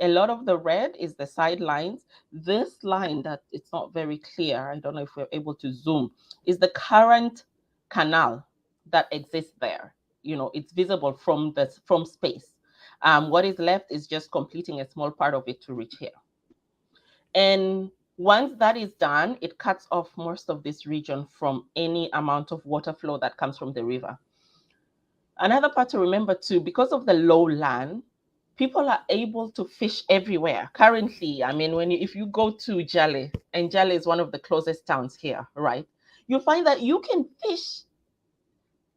A lot of the red is the sidelines. This line that it's not very clear, I don't know if we're able to zoom, is the current canal that exists there. it's visible from space. What is left is just completing a small part of it to reach here. And once that is done, it cuts off most of this region from any amount of water flow that comes from the river. Another part to remember too, because of the low land, people are able to fish everywhere. Currently, I mean, if you go to Jonglei, and Jonglei is one of the closest towns here, right? You'll find that you can fish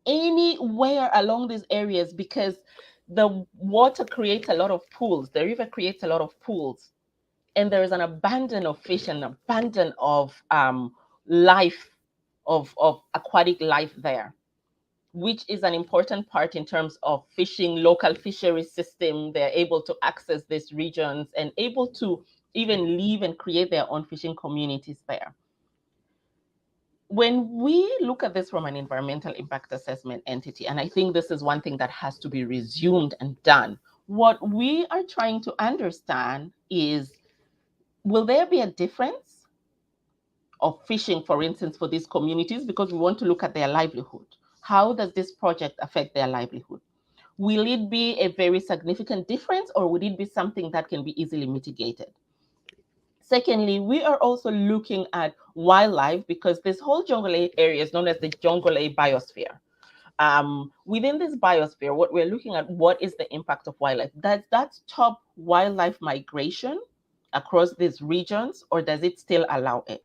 anywhere along these areas because the water creates a lot of pools. The river creates a lot of pools. And there is an abundance of fish and abundance of life, of aquatic life there, which is an important part in terms of fishing, local fisheries system. They're able to access these regions and able to even live and create their own fishing communities there. When we look at this from an environmental impact assessment entity, and I think this is one thing that has to be resumed and done, what we are trying to understand is, will there be a difference of fishing, for instance, for these communities? Because we want to look at their livelihood. How does this project affect their livelihood? Will it be a very significant difference, or would it be something that can be easily mitigated? Secondly, we are also looking at wildlife, because this whole Jonglei area is known as the Jonglei biosphere. Within this biosphere, what we're looking at, what is the impact of wildlife? Does that stop wildlife migration across these regions, or does it still allow it?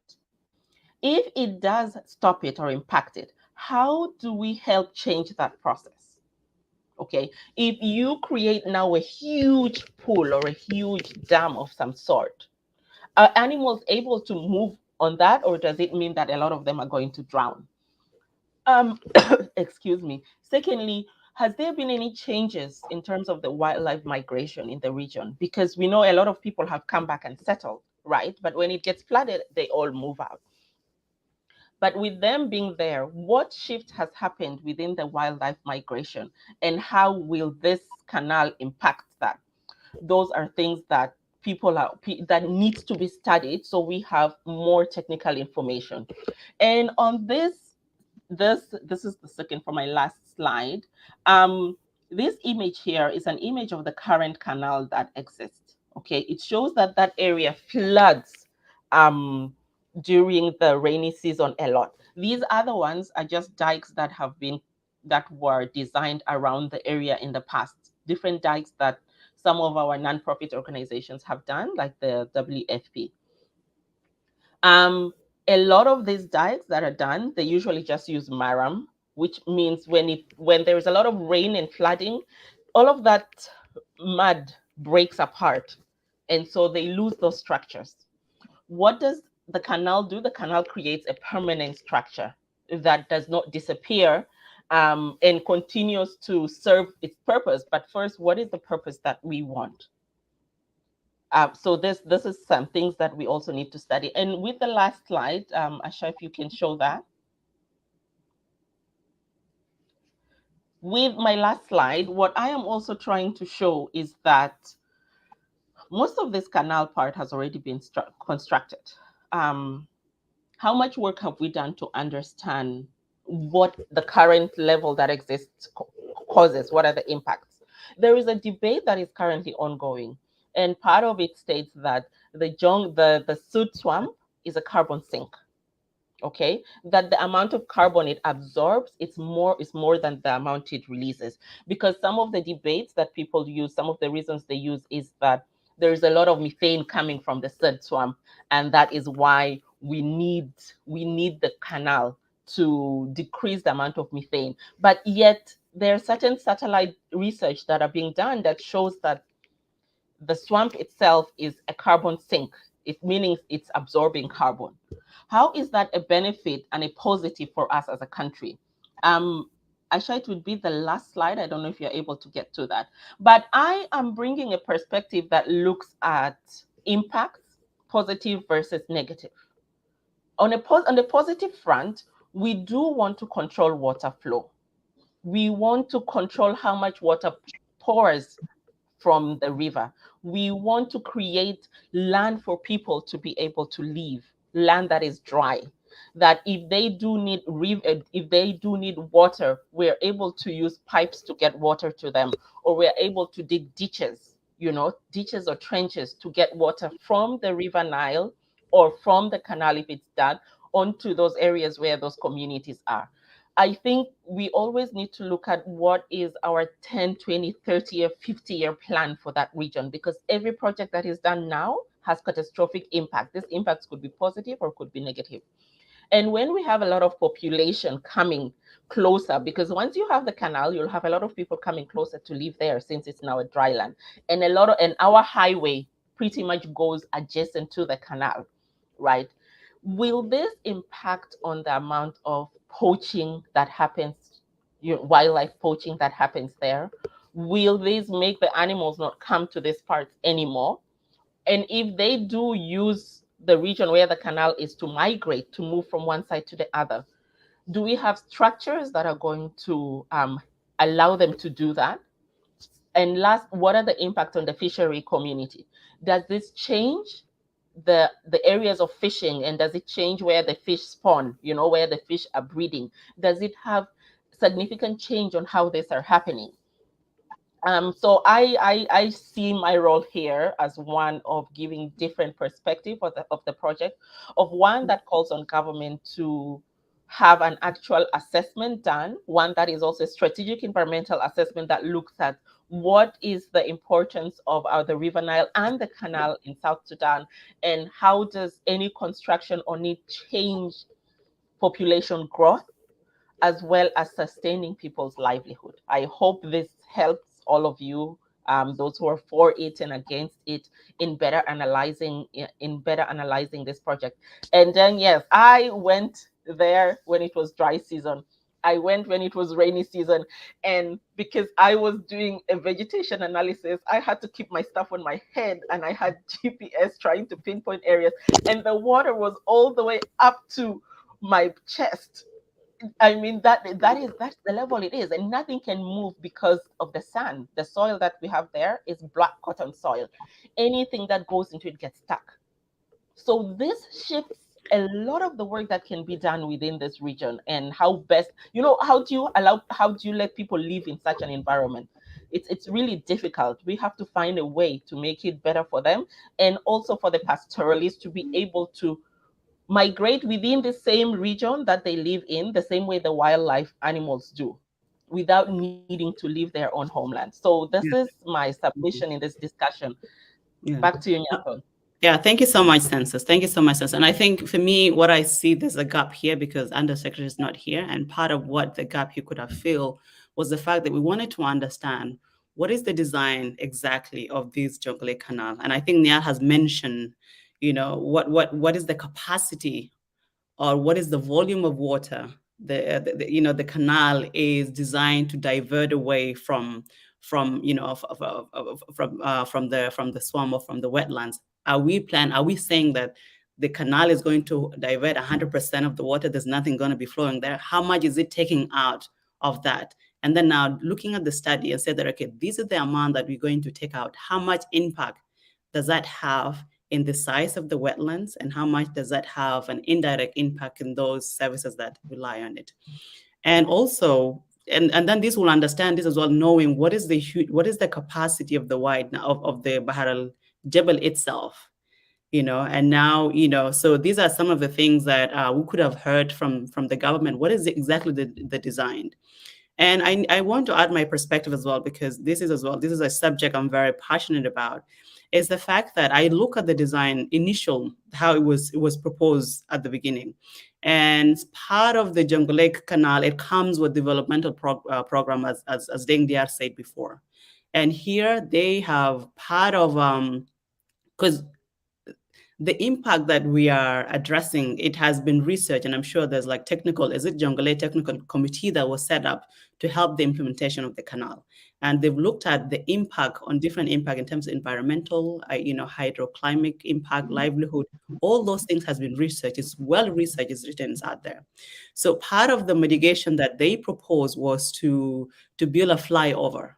If it does stop it or impact it, how do we help change that process? Okay, if you create now a huge pool or a huge dam of some sort, are animals able to move on that, or does it mean that a lot of them are going to drown? Excuse me. Secondly, has there been any changes in terms of the wildlife migration in the region? Because we know a lot of people have come back and settled, right? But when it gets flooded, they all move out. But with them being there, what shift has happened within the wildlife migration, and how will this canal impact that? Those are things that that needs to be studied, so we have more technical information. And on this is the second for my last slide. This image here is an image of the current canal that exists. Okay, it shows that that area floods during the rainy season a lot. These other ones are just dikes that were designed around the area in the past. Different dikes that some of our nonprofit organizations have done, like the WFP. A lot of these dikes that are done, they usually just use maram, which means when there is a lot of rain and flooding, all of that mud breaks apart, and so they lose those structures. What does the canal do? The canal creates a permanent structure that does not disappear, and continues to serve its purpose. But first, what is the purpose that we want? So this is some things that we also need to study. And with the last slide, Asha, if you can show that. With my last slide, what I am also trying to show is that most of this canal part has already been constructed. How much work have we done to understand what the current level that exists causes? What are the impacts? There is a debate that is currently ongoing, and part of it states that the Sud swamp is a carbon sink. Okay, that the amount of carbon it absorbs is more than the amount it releases. Because some of the debates that people use, some of the reasons they use is that there's a lot of methane coming from the Sud swamp, and that is why we need the canal to decrease the amount of methane. But yet there are certain satellite research that are being done that shows that the swamp itself is a carbon sink. It meaning it's absorbing carbon. How is that a benefit and a positive for us as a country? Aisha, it would be the last slide. I don't know if you're able to get to that. But I am bringing a perspective that looks at impacts, positive versus negative. On the positive front, we do want to control water flow. We want to control how much water pours from the river. We want to create land for people to be able to live, land that is dry. that if they do need water, we're able to use pipes to get water to them, or we're able to dig ditches, ditches or trenches to get water from the River Nile or from the canal if it's done onto those areas where those communities are. I think we always need to look at what is our 10, 20, 30-year, 50-year plan for that region, because every project that is done now has catastrophic impact. These impacts could be positive or could be negative. And when we have a lot of population coming closer, because once you have the canal, you'll have a lot of people coming closer to live there since it's now a dry land. And our highway pretty much goes adjacent to the canal, right? Will this impact on the amount of poaching that happens, wildlife poaching that happens there? Will this make the animals not come to these parts anymore? And if they do use the region where the canal is to migrate, to move from one side to the other, do we have structures that are going to allow them to do that? And last, what are the impacts on the fishery community? Does this change the areas of fishing, and does it change where the fish spawn, where the fish are breeding? Does it have significant change on how these are happening? So I see my role here as one of giving different perspective of the project, of one that calls on government to have an actual assessment done, one that is also a strategic environmental assessment that looks at what is the importance of the River Nile and the canal in South Sudan, and how does any construction on it change population growth as well as sustaining people's livelihood. I hope this helps all of you, those who are for it and against it, in better analyzing this project. And then, yes, I went there when it was dry season. I went when it was rainy season, and because I was doing a vegetation analysis, I had to keep my stuff on my head, and I had GPS trying to pinpoint areas, and the water was all the way up to my chest. I mean, that's the level it is, and nothing can move because of the sand. The soil that we have there is black cotton soil. Anything that goes into it gets stuck. So this shifts a lot of the work that can be done within this region, and how best, how do you let people live in such an environment? It's really difficult. We have to find a way to make it better for them, and also for the pastoralists to be able to migrate within the same region that they live in, the same way the wildlife animals do, without needing to leave their own homeland. So this is my submission in this discussion. Yeah. Back to you, Nyathon. Yeah, thank you so much, Census. Thank you so much, Census. And I think for me, what I see, there's a gap here because Undersecretary is not here. And part of what the gap he could have filled was the fact that we wanted to understand what is the design exactly of this Jonglei Canal. And I think Niall has mentioned, what is the capacity or what is the volume of water the canal is designed to divert away from from the swamp or from the wetlands. Are we saying that the canal is going to divert 100% of the water? There's nothing going to be flowing there. How much is it taking out of that? And then now looking at the study and say that, okay, this is the amount that we're going to take out. How much impact does that have in the size of the wetlands, and how much does that have an indirect impact in those services that rely on it? And also, and then this will understand this as well, knowing what is the capacity of the of the Bahar al Jebel itself, and now, so these are some of the things that we could have heard from the government. What is exactly the design? And I want to add my perspective as well, because this is a subject I'm very passionate about, is the fact that I look at the design how it was proposed at the beginning. And part of the Jonglei Canal, it comes with developmental program, as Deng Diar said before. And here they have part of, because the impact that we are addressing, it has been researched, and I'm sure there's Jonglei Technical Committee that was set up to help the implementation of the canal. And they've looked at the impact on different impact in terms of environmental, hydroclimate impact, livelihood, all those things has been researched. It's well researched, it's written, it's out there. So part of the mitigation that they proposed was to build a flyover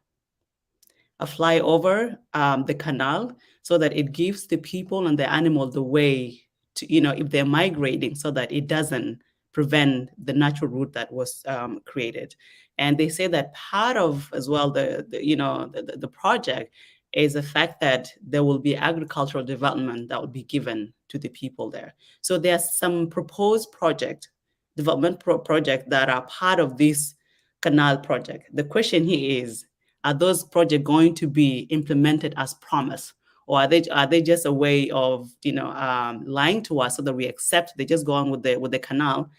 the canal, so that it gives the people and the animal the way to, if they're migrating, so that it doesn't prevent the natural route that was created. And they say that part of as well the project is the fact that there will be agricultural development that will be given to the people there. So there's some proposed project that are part of this canal project. The question here is, are those projects going to be implemented as promised? Or are they just a way of lying to us so that we accept they just go on with the canal?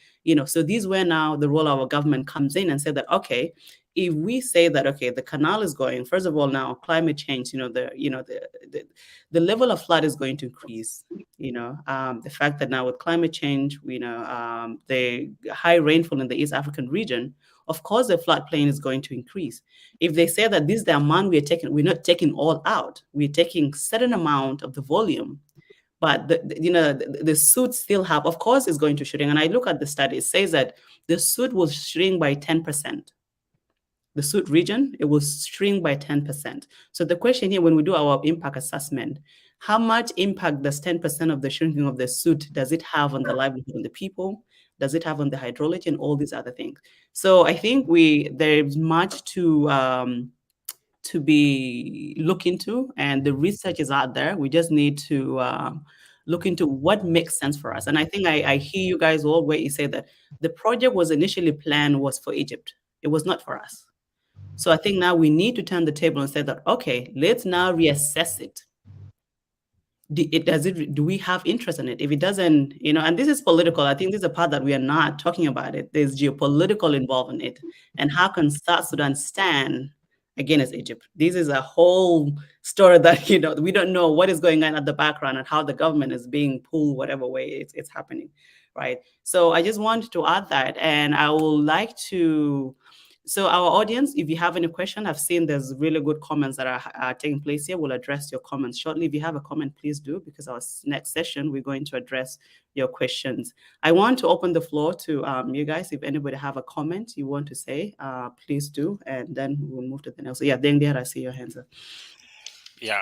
So these where now the role of our government comes in and say that, okay, if we say that, okay, the canal is going, first of all, now climate change, the level of flood is going to increase. The fact that now with climate change, the high rainfall in the East African region, of course the floodplain is going to increase. If they say that this is the amount we're not taking all out, we're taking certain amount of the volume, but the suit still have, of course, is going to shrink. And I look at the study, it says that the suit will shrink by 10%. The suit region, it will shrink by 10%. So the question here, when we do our impact assessment, how much impact does 10% of the shrinking of the suit, does it have on the livelihood of the people? Does it have on the hydrology and all these other things? So I think there's much to be looked into, and the research is out there. We just need to look into what makes sense for us. And I think I hear you guys all where you say that the project was initially planned was for Egypt. It was not for us. So I think now we need to turn the table and say that, okay, let's now reassess it. Do we have interest in it? If it doesn't, and this is political, I think this is a part that we are not talking about it. There's geopolitical involved in it. And how can South Sudan stand against Egypt? This is a whole story that, we don't know what is going on at the background and how the government is being pulled, whatever way it's happening, right? So I just wanted to add that. And I would like to, so our audience, if you have any question, I've seen there's really good comments that are taking place here. We'll address your comments shortly. If you have a comment, please do, because our next session, we're going to address your questions. I want to open the floor to you guys. If anybody have a comment you want to say, please do, and then we'll move to the next. So yeah, then there, I see your hands up. Yeah,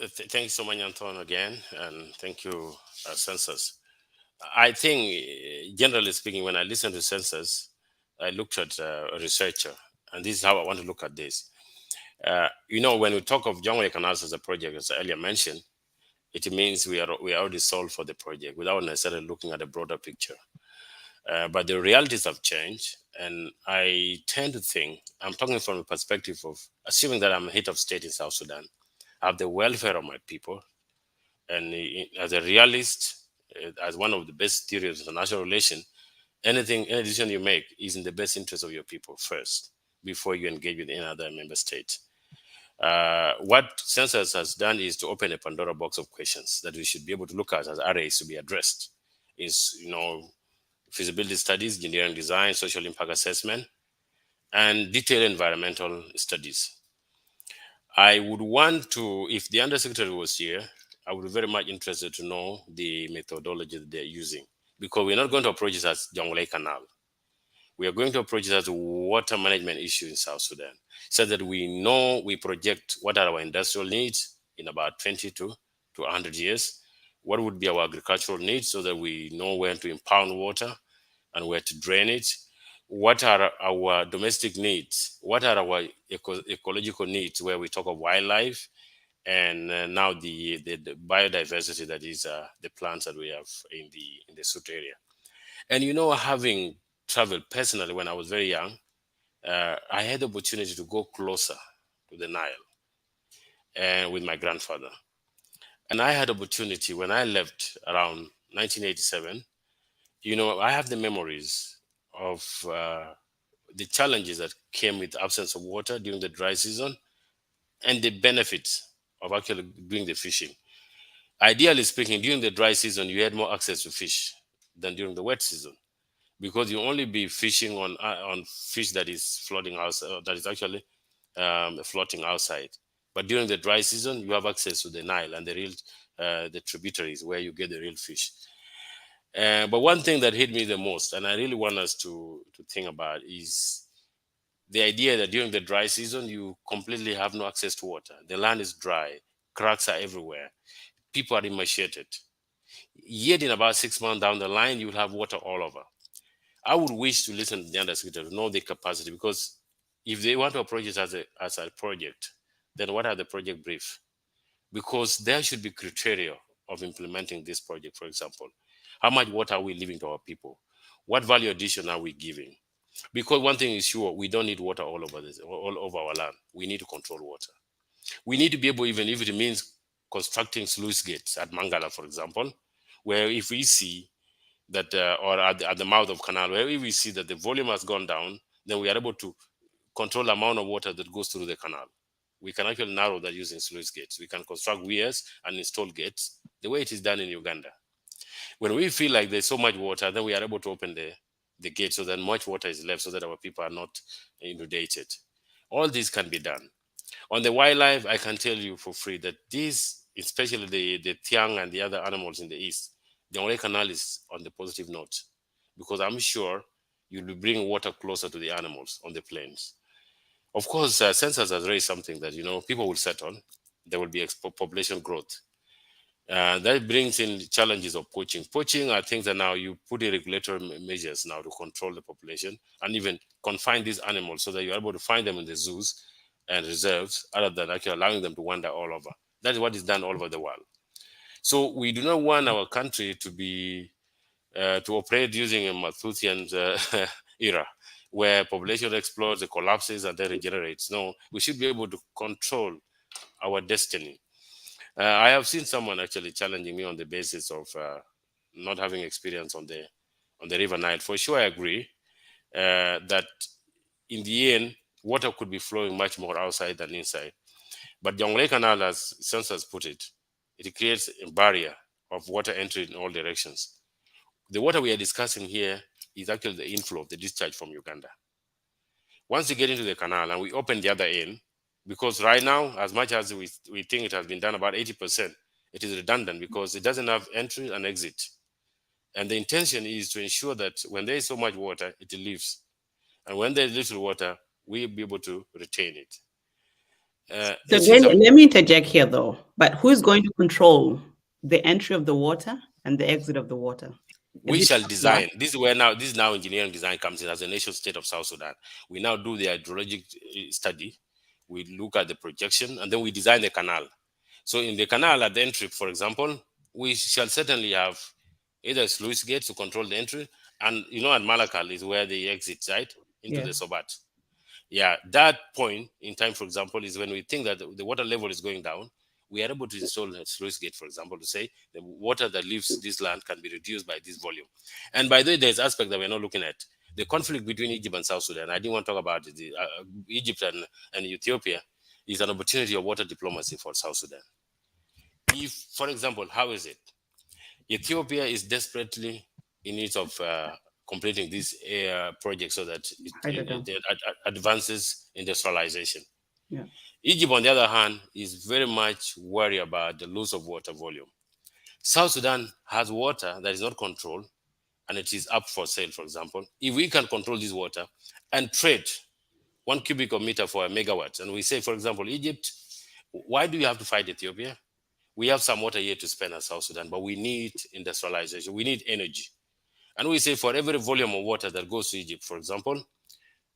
thank you so much, Anton, again, and thank you, Census. I think, generally speaking, when I listen to Census, I looked at a researcher, and this is how I want to look at this. When we talk of Jonglei Canal as a project, as I earlier mentioned, it means we are already sold for the project without necessarily looking at a broader picture. But the realities have changed, and I tend to think, I'm talking from a perspective of assuming that I'm a head of state in South Sudan, I have the welfare of my people, and as a realist, as one of the best theories of international relations, any decision you make is in the best interest of your people first, before you engage with any other member state. What Census has done is to open a Pandora box of questions that we should be able to look at as areas to be addressed. Is, feasibility studies, engineering design, social impact assessment, and detailed environmental studies. I would want to, if the Undersecretary was here, I would be very much interested to know the methodology that they're using, because we're not going to approach this as Jonglei Canal. We are going to approach it as a water management issue in South Sudan, so that we know, we project what are our industrial needs in about 20 to 100 years. What would be our agricultural needs, so that we know where to impound water and where to drain it. What are our domestic needs? What are our ecological needs, where we talk of wildlife and now the biodiversity, that is the plants that we have in the Sud area. And having traveled personally when I was very young, I had the opportunity to go closer to the Nile and with my grandfather. And I had opportunity when I left around 1987. I have the memories of the challenges that came with the absence of water during the dry season, and the benefits of actually doing the fishing. Ideally speaking, during the dry season, you had more access to fish than during the wet season, because you only be fishing on fish that is floating outside, that is actually floating outside. But during the dry season, you have access to the Nile and the tributaries where you get the real fish. But one thing that hit me the most, and I really want us to think about, is the idea that during the dry season, you completely have no access to water. The land is dry, cracks are everywhere, people are emaciated. Yet in about 6 months down the line, you will have water all over. I would wish to listen to the undersecretary to know the capacity, because if they want to approach it as a project, then what are the project brief? Because there should be criteria of implementing this project. For example, how much water are we leaving to our people? What value addition are we giving? Because one thing is sure, we don't need water all over our land. We need to control water. We need to be able, even if it means constructing sluice gates at Mangala, for example, where if we see that, or at the mouth of canal, where we see that the volume has gone down, then we are able to control the amount of water that goes through the canal. We can actually narrow that using sluice gates. We can construct weirs and install gates the way it is done in Uganda. When we feel like there's so much water, then we are able to open the gate so that much water is left so that our people are not inundated. All this can be done. On the wildlife, I can tell you for free that these, especially the tiang and the other animals in the east, the Jonglei Canal is on the positive note, because I'm sure you'll be bringing water closer to the animals on the plains. Of course, census has raised something that, people will settle. There will be population growth. That brings in challenges of poaching. Poaching are things that now you put in regulatory measures now to control the population and even confine these animals so that you're able to find them in the zoos and reserves, other than actually allowing them to wander all over. That is what is done all over the world. So we do not want our country to be to operate using a Malthusian era, where population explodes, it collapses, and then regenerates. No, we should be able to control our destiny. I have seen someone actually challenging me on the basis of not having experience on the River Nile. For sure, I agree that in the end, water could be flowing much more outside than inside. But Jonglei Canal, as Census put it, it creates a barrier of water entry in all directions. The water we are discussing here is actually the inflow, the discharge from Uganda. Once you get into the canal and we open the other end, because right now, as much as we think it has been done about 80%, it is redundant because it doesn't have entry and exit. And the intention is to ensure that when there is so much water, it leaves. And when there's little water, we'll be able to retain it. So let me interject here, though. But who is going to control the entry of the water and the exit of the water? We shall design. This is now engineering design comes in as a nation state of South Sudan. We now do the hydrologic study. We look at the projection, and then we design the canal. So in the canal at the entry, for example, we shall certainly have either sluice gates to control the entry, and at Malakal is where the exit, right, into the Sobat. Yeah, that point in time, for example, is when we think that the water level is going down, we are able to install a sluice gate, for example, to say the water that leaves this land can be reduced by this volume. And by the way, there's aspect that we're not looking at. The conflict between Egypt and South Sudan, I didn't want to talk about it. Egypt and Ethiopia is an opportunity of water diplomacy for South Sudan. If, for example, how is it? Ethiopia is desperately in need of completing this project so that it advances industrialization. Yeah. Egypt, on the other hand, is very much worried about the loss of water volume. South Sudan has water that is not controlled, and it is up for sale, for example. If we can control this water and trade 1 cubic meter for a megawatt, and we say, for example, Egypt, why do you have to fight Ethiopia? We have some water here to spend as South Sudan, but we need industrialization. We need energy. And we say for every volume of water that goes to Egypt, for example,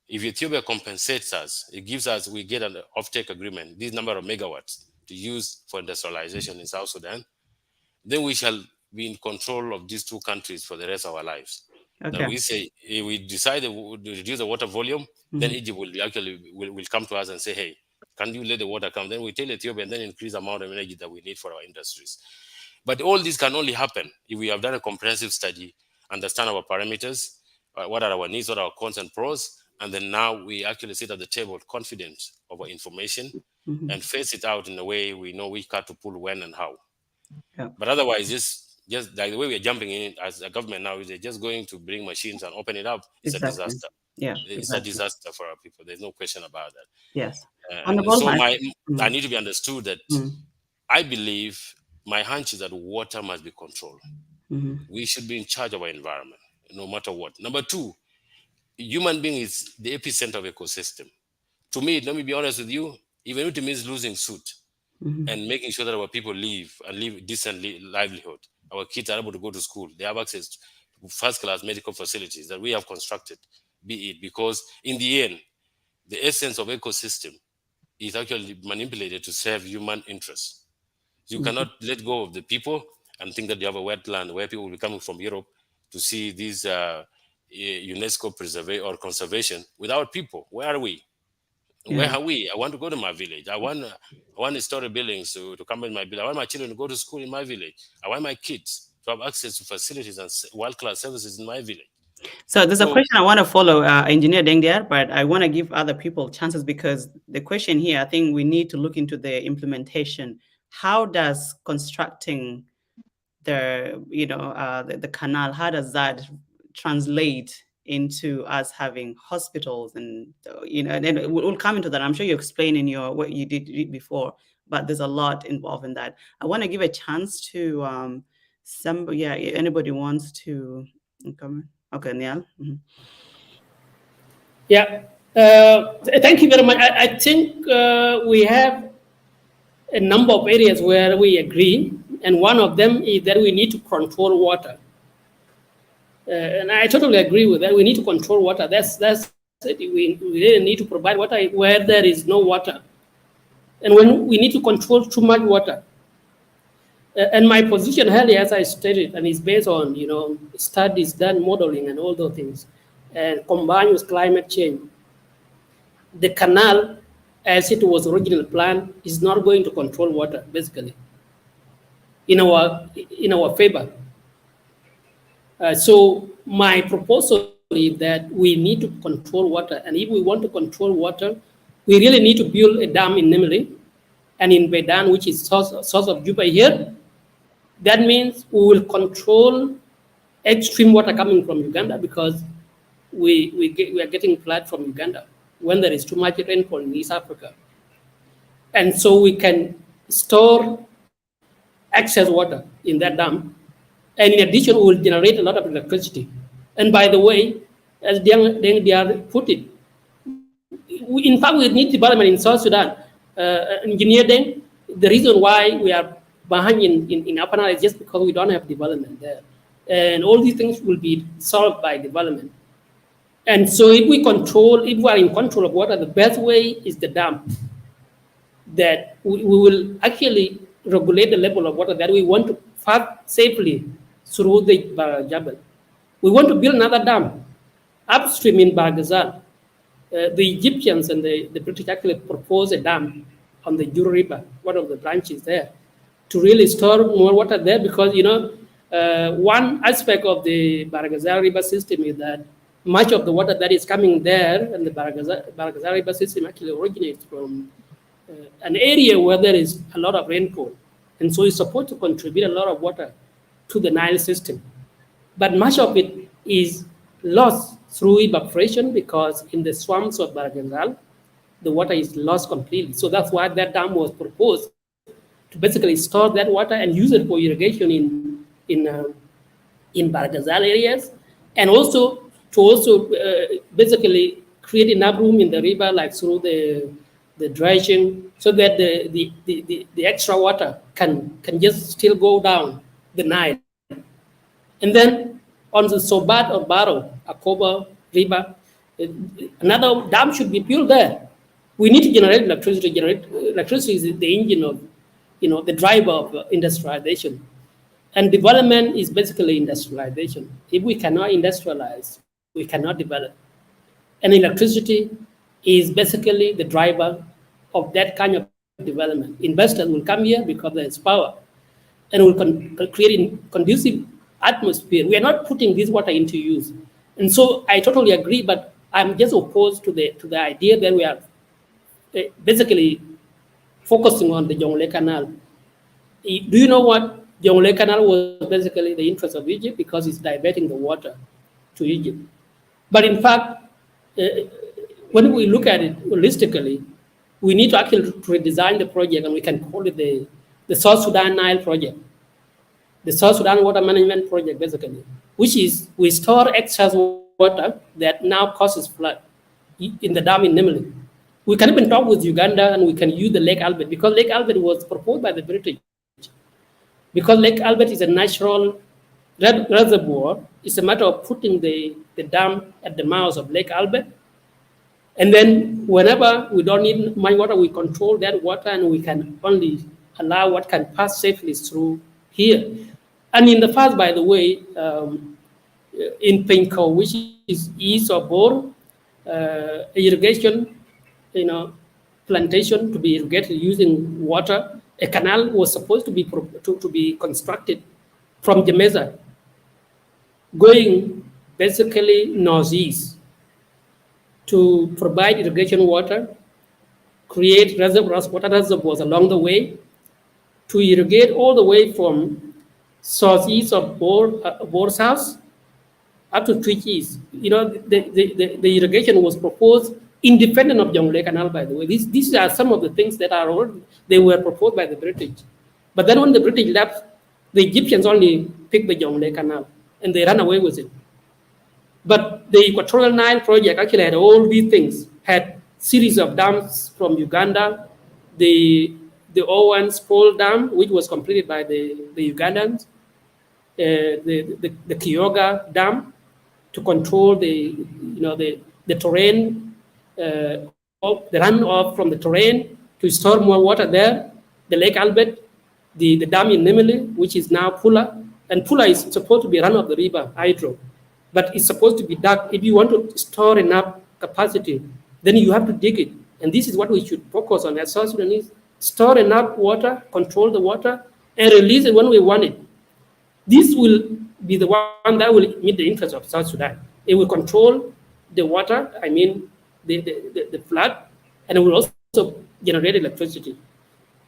if Ethiopia compensates us, we get an offtake agreement, this number of megawatts to use for industrialization in South Sudan, then we shall be in control of these two countries for the rest of our lives. Okay. Now we say, if we decide to reduce the water volume, then Egypt will come to us and say, hey, can you let the water come? Then we tell Ethiopia and then increase the amount of energy that we need for our industries. But all this can only happen if we have done a comprehensive study, understand our parameters, what are our needs, what are our cons and pros, and then now we actually sit at the table confident of our information and face it out in a way we know which card to pull when and how. Yeah. But otherwise, just like the way we're jumping in as a government now, is they're just going to bring machines and open it up. It's a disaster. Yeah, it's a disaster for our people. There's no question about that. Yes. So I need to be understood that I believe my hunch is that water must be controlled. We should be in charge of our environment, no matter what. Number two, human being is the epicenter of ecosystem. To me, let me be honest with you, even if it means losing suit and making sure that our people live decent livelihood, our kids are able to go to school. They have access to first-class medical facilities that we have constructed, be it because in the end, the essence of ecosystem is actually manipulated to serve human interests. You cannot let go of the people and think that you have a wetland where people will be coming from Europe to see these UNESCO preservation or conservation without people. Where are we? Where Yeah. are we? I want to go to my village. I want historic buildings to come in my village. I want my children to go to school in my village. I want my kids to have access to facilities and world-class services in my village. So there's a So question I want to follow, Engineer Dengdiar, but I want to give other people chances because the question here, I think we need to look into the implementation. How does constructing the canal, how does that translate into us having hospitals and and then we'll come into that. I'm sure you explained in your what you did before, but there's a lot involved in that. I want to give a chance to anybody wants to come. Okay, Neil. Yeah. Thank you very much. I think we have a number of areas where we agree, and one of them is that we need to control water. And I totally agree with that. We need to control water. That's it. We really need to provide water where there is no water, and when we need to control too much water. And my position earlier, as I stated, and is based on studies done, modeling, and all those things, and combined with climate change. The canal, as it was originally planned, is not going to control water, basically, in our favor. So my proposal is that we need to control water, and if we want to control water, we really need to build a dam in Nimili and in Bedan, which is source of Juba here. That means we will control extreme water coming from Uganda because we are getting flood from Uganda when there is too much rainfall in East Africa. And so we can store excess water in that dam. And in addition, we will generate a lot of electricity. And by the way, as they are put it, in fact, we need development in South Sudan. Engineer Deng, the reason why we are behind in Upper Nile is just because we don't have development there. And all these things will be solved by development. And so if we are in control of water, the best way is the dam. That we will actually regulate the level of water that we want to pass safely through the Jabal. We want to build another dam upstream in Barghazal. The Egyptians and the British actually proposed a dam on the Juru River, one of the branches there, to really store more water there because, one aspect of the Barghazal River system is that much of the water that is coming there and the Barghazal River system actually originates from an area where there is a lot of rainfall. And so it's supposed to contribute a lot of water to the Nile system. But much of it is lost through evaporation because in the swamps of Barghazal, the water is lost completely. So that's why that dam was proposed to basically store that water and use it for irrigation in Barghazal areas, and also to basically create enough room in the river, like through the dredging, so that the extra water can just still go down the Nile. And then on the Sobat or Baro, Akoba River, another dam should be built there. We need to generate electricity. Electricity is the engine of, the driver of industrialization. And development is basically industrialization. If we cannot industrialize, we cannot develop. And electricity is basically the driver of that kind of development. Investors will come here because there's power, and will create a conducive atmosphere. We are not putting this water into use. And so I totally agree, but I'm just opposed to the idea that we are basically focusing on the Jonglei Canal. Do you know what? Jonglei Canal was basically the interest of Egypt because it's diverting the water to Egypt. But in fact, when we look at it holistically, we need to actually redesign the project, and we can call it the South Sudan Nile project, the South Sudan Water Management Project, basically, which is we store excess water that now causes flood in the dam in Nimili. We can even talk with Uganda, and we can use the Lake Albert, because Lake Albert was proposed by the British. Because Lake Albert is a natural reservoir. It's a matter of putting the dam at the mouth of Lake Albert. And then whenever we don't need much water, we control that water and we can only allow what can pass safely through here. And in the past, by the way, in Pinko, which is east of Bor, irrigation, plantation to be irrigated using water, a canal was supposed to be constructed from the Mesa, going basically northeast to provide irrigation water, create reservoirs, water reservoirs along the way, to irrigate all the way from southeast of Bor's house up to Twitch. The irrigation was proposed independent of Jonglei Canal, by the way. These are some of the things that they were proposed by the British. But then when the British left, the Egyptians only picked the Jonglei Canal and they ran away with it. But the Equatorial Nile project actually had all these things, had series of dams from Uganda, the Owen Spol Dam, which was completed by the Ugandans, the Kyoga Dam to control the terrain, the runoff from the terrain to store more water there, the Lake Albert, the dam in Nimili, which is now Pula, and Pula is supposed to be run of the river, hydro, but it's supposed to be dug. If you want to store enough capacity, then you have to dig it. And this is what we should focus on as South Sudanese: store enough water, control the water, and release it when we want it. This will be the one that will meet the interests of South Sudan. It will control the water, I mean the flood, and it will also generate electricity.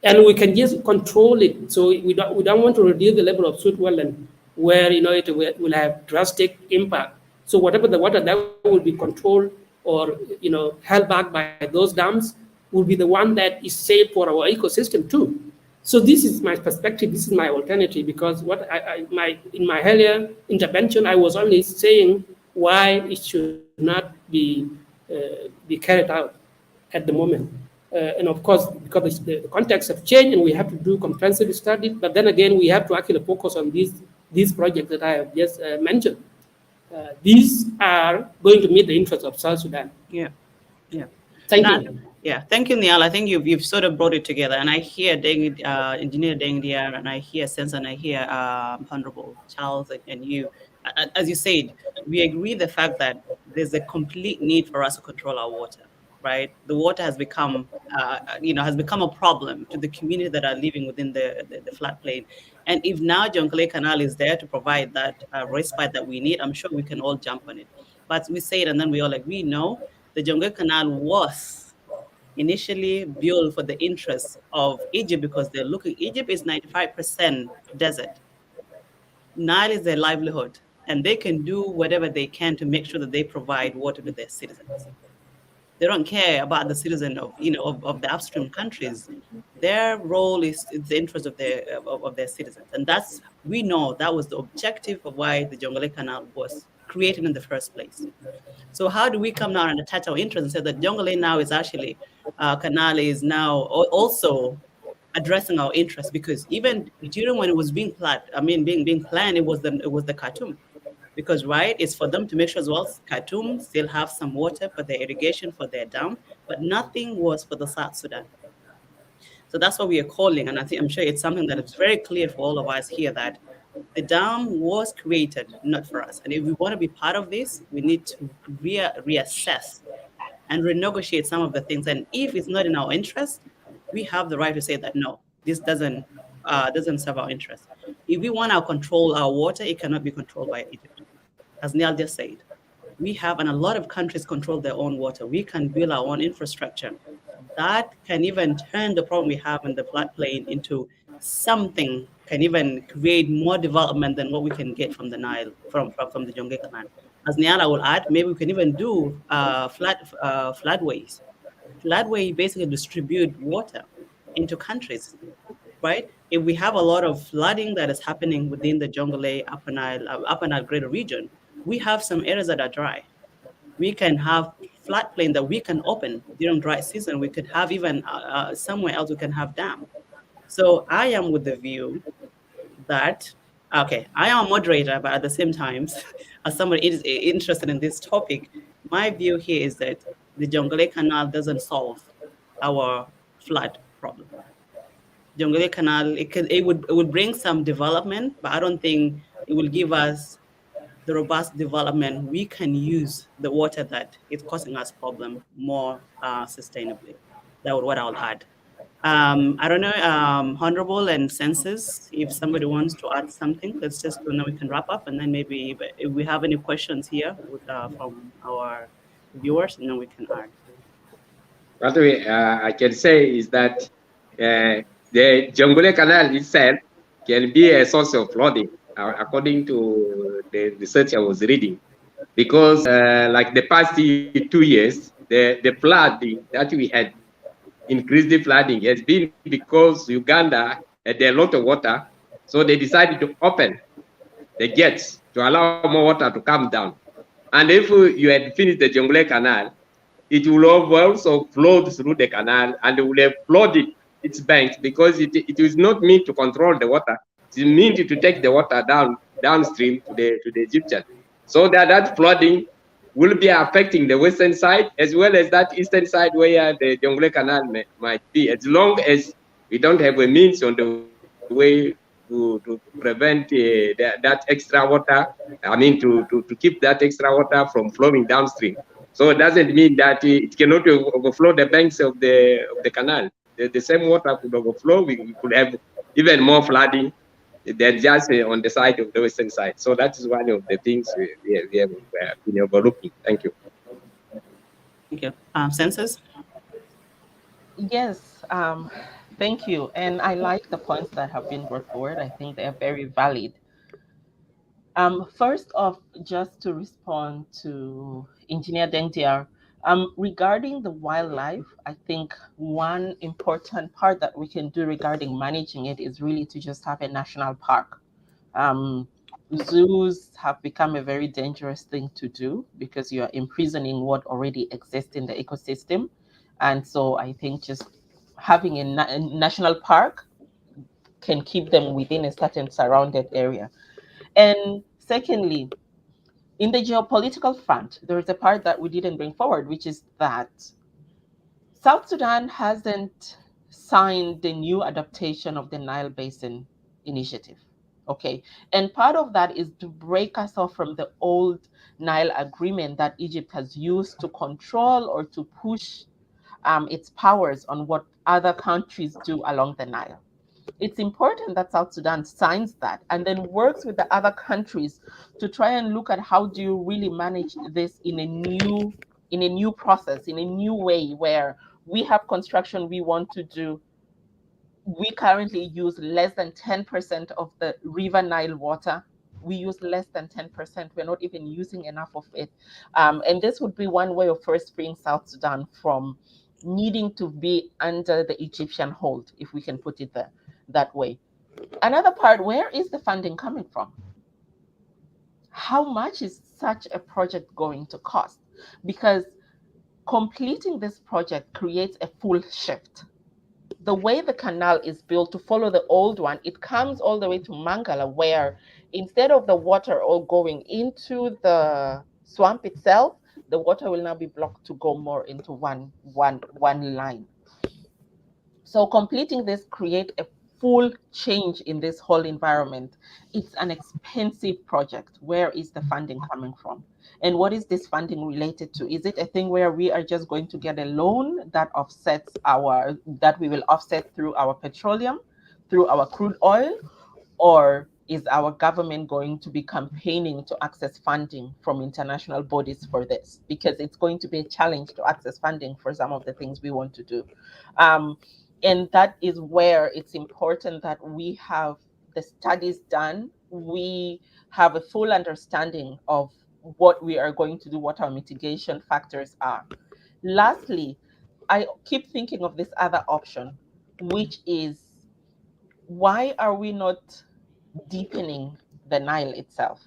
And we can just control it. So we don't want to reduce the level of sewage wetland where it will have drastic impact. So whatever the water that will be controlled or held back by those dams will be the one that is safe for our ecosystem too. So this is my perspective. This is my alternative, because in my earlier intervention, I was only saying why it should not be carried out at the moment. And of course, because the context have changed and we have to do comprehensive study, but then again, we have to actually focus on these projects that I have just mentioned. These are going to meet the interests of South Sudan. Yeah. Thank you. Yeah, thank you, Niall. I think you've sort of brought it together, and I hear Engineer Dengdia, and I hear Sense, and I hear Honorable Charles, and you. As you said, we agree the fact that there's a complete need for us to control our water, right? The water has become, a problem to the community that are living within the floodplain. And if now Jonglei Canal is there to provide that respite that we need, I'm sure we can all jump on it. But we say it, and then we all agree, no, the Jonglei Canal was initially built for the interests of Egypt, because Egypt is 95% desert. Nile is their livelihood, and they can do whatever they can to make sure that they provide water to their citizens. They don't care about the citizen of the upstream countries. Their role is the interest of their citizens, and we know that was the objective of why the Jonglei Canal was created in the first place. So how do we come now and attach our interest and say that Jonglei now is actually canal is now also addressing our interests? Because even during when it was being planned, it was the Khartoum, because it's for them to make sure as well Khartoum still have some water for their irrigation, for their dam, but nothing was for the South Sudan. So that's what we are calling, and I'm sure it's something that is very clear for all of us here, that the dam was created not for us. And if we want to be part of this, we need to reassess and renegotiate some of the things. And if it's not in our interest, we have the right to say that no, this doesn't serve our interest. If we want to control our water, it cannot be controlled by Egypt. As Niall just said, we have, and a lot of countries control their own water. We can build our own infrastructure. That can even turn the problem we have in the floodplain into something, can even create more development than what we can get from the Nile, from the Jonglei Canal. As Niall will add, maybe we can even do floodways. Floodway basically distribute water into countries, right? If we have a lot of flooding that is happening within the Jonglei Upper Nile greater region, we have some areas that are dry. We can have floodplain that we can open during dry season. We could have even somewhere else we can have dam. So I am with the view that, okay, I am a moderator, but at the same time, as somebody is interested in this topic, my view here is that the Jonglei Canal doesn't solve our flood problem. Jonglei Canal, it would bring some development, but I don't think it will give us the robust development. We can use the water that is causing us problem more sustainably. That would what I'll add. I don't know, Honorable and Census, if somebody wants to add something, let's just, and then we can wrap up, and then maybe if we have any questions here from our viewers, and then we can add. What I can say is that the Jonglei Canal itself can be a source of flooding, according to the research I was reading, because like the past 2 years, the flooding that we had, increased the flooding, has been because Uganda had a lot of water, so they decided to open the gates to allow more water to come down. And if you had finished the Jonglei Canal, it will have also flowed through the canal and it will have flooded its banks, because it is not meant to control the water. It's meant to take the water downstream to the Egyptian. So that flooding will be affecting the western side as well as that eastern side where the Jonglei Canal might be, as long as we don't have a means on the way to prevent that extra water. I mean, to keep that extra water from flowing downstream. So it doesn't mean that it cannot overflow the banks of the canal. The same water could overflow. We could have even more flooding than just on the side of the western side. So that is one of the things we have been overlooking. Thank you. Thank you. Census? Yes, thank you. And I like the points that have been brought forward. I think they are very valid. First off, just to respond to Engineer Dengtiar, regarding the wildlife, I think one important part that we can do regarding managing it is really to just have a national park. Zoos have become a very dangerous thing to do because you are imprisoning what already exists in the ecosystem. And so I think just having a national park can keep them within a certain surrounded area. And secondly, in the geopolitical front, there is a part that we didn't bring forward, which is that South Sudan hasn't signed the new adaptation of the Nile Basin Initiative. Okay. And part of that is to break us off from the old Nile agreement that Egypt has used to control or to push its powers on what other countries do along the Nile. It's important that South Sudan signs that and then works with the other countries to try and look at how do you really manage this in a new process, in a new way, where we have construction we want to do. We currently use less than 10% of the River Nile water. We use less than 10%. We're not even using enough of it. And this would be one way of first freeing South Sudan from needing to be under the Egyptian hold, if we can put it that way. Another part, where is the funding coming from? How much is such a project going to cost? Because completing this project creates a full shift. The way the canal is built to follow the old one, it comes all the way to Mangala, where instead of the water all going into the swamp itself, the water will now be blocked to go more into one line. So completing this create a full change in this whole environment. It's an expensive project. Where is the funding coming from? And what is this funding related to? Is it a thing where we are just going to get a loan that we will offset through our petroleum, through our crude oil, or is our government going to be campaigning to access funding from international bodies for this? Because it's going to be a challenge to access funding for some of the things we want to do. And that is where it's important that we have the studies done. We have a full understanding of what we are going to do, what our mitigation factors are. Lastly, I keep thinking of this other option, which is, why are we not deepening the Nile itself?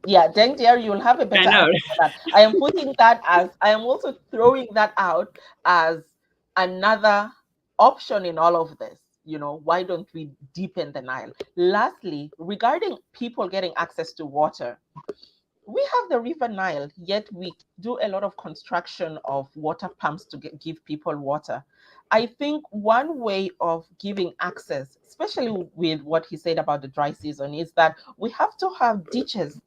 Yeah, Dengtiar, you'll have a better answer for that. I am also throwing that out as another option in all of this. why don't we deepen the Nile? Lastly, regarding people getting access to water, we have the River Nile, yet we do a lot of construction of water pumps to give people water. I think one way of giving access, especially with what he said about the dry season, is that we have to have ditches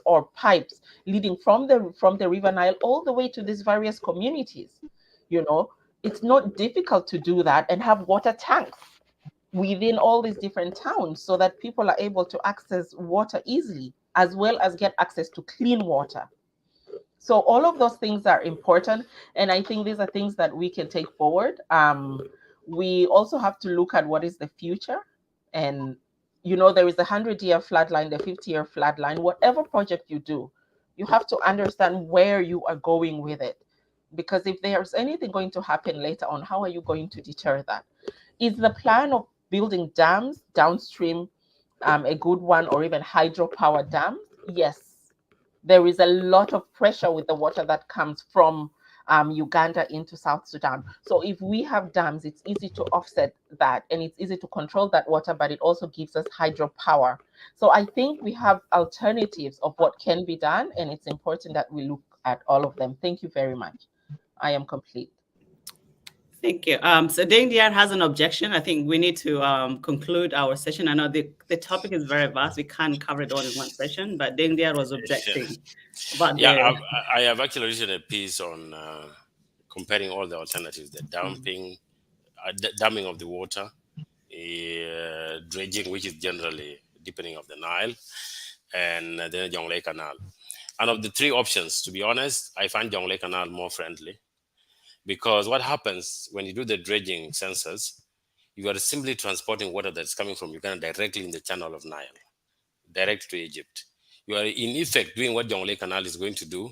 or pipes leading from the River Nile all the way to these various communities. You know, it's not difficult to do that and have water tanks within all these different towns so that people are able to access water easily as well as get access to clean water. So all of those things are important, and I think these are things that we can take forward. We also have to look at what is the future, and there is the 100-year floodline, the 50-year floodline. Whatever project you do, you have to understand where you are going with it, because if there's anything going to happen later on, how are you going to deter that? Is the plan of building dams downstream a good one, or even hydropower dams? Yes. There is a lot of pressure with the water that comes from Uganda into South Sudan. So if we have dams, it's easy to offset that, and it's easy to control that water, but it also gives us hydropower. So I think we have alternatives of what can be done, and it's important that we look at all of them. Thank you very much. I am complete. Thank you. So Deng Dian has an objection. I think we need to conclude our session. I know the topic is very vast. We can't cover it all in one session, but Deng Dian was objecting about Yeah, the... I have actually written a piece on comparing all the alternatives: the damming of the water, dredging, which is generally deepening of the Nile, and then Jonglei Canal. And of the three options, to be honest, I find Jonglei Canal more friendly, because what happens when you do the dredging sensors, you are simply transporting water that's coming from Uganda directly in the channel of Nile, direct to Egypt. You are in effect doing what Jonglei Canal is going to do,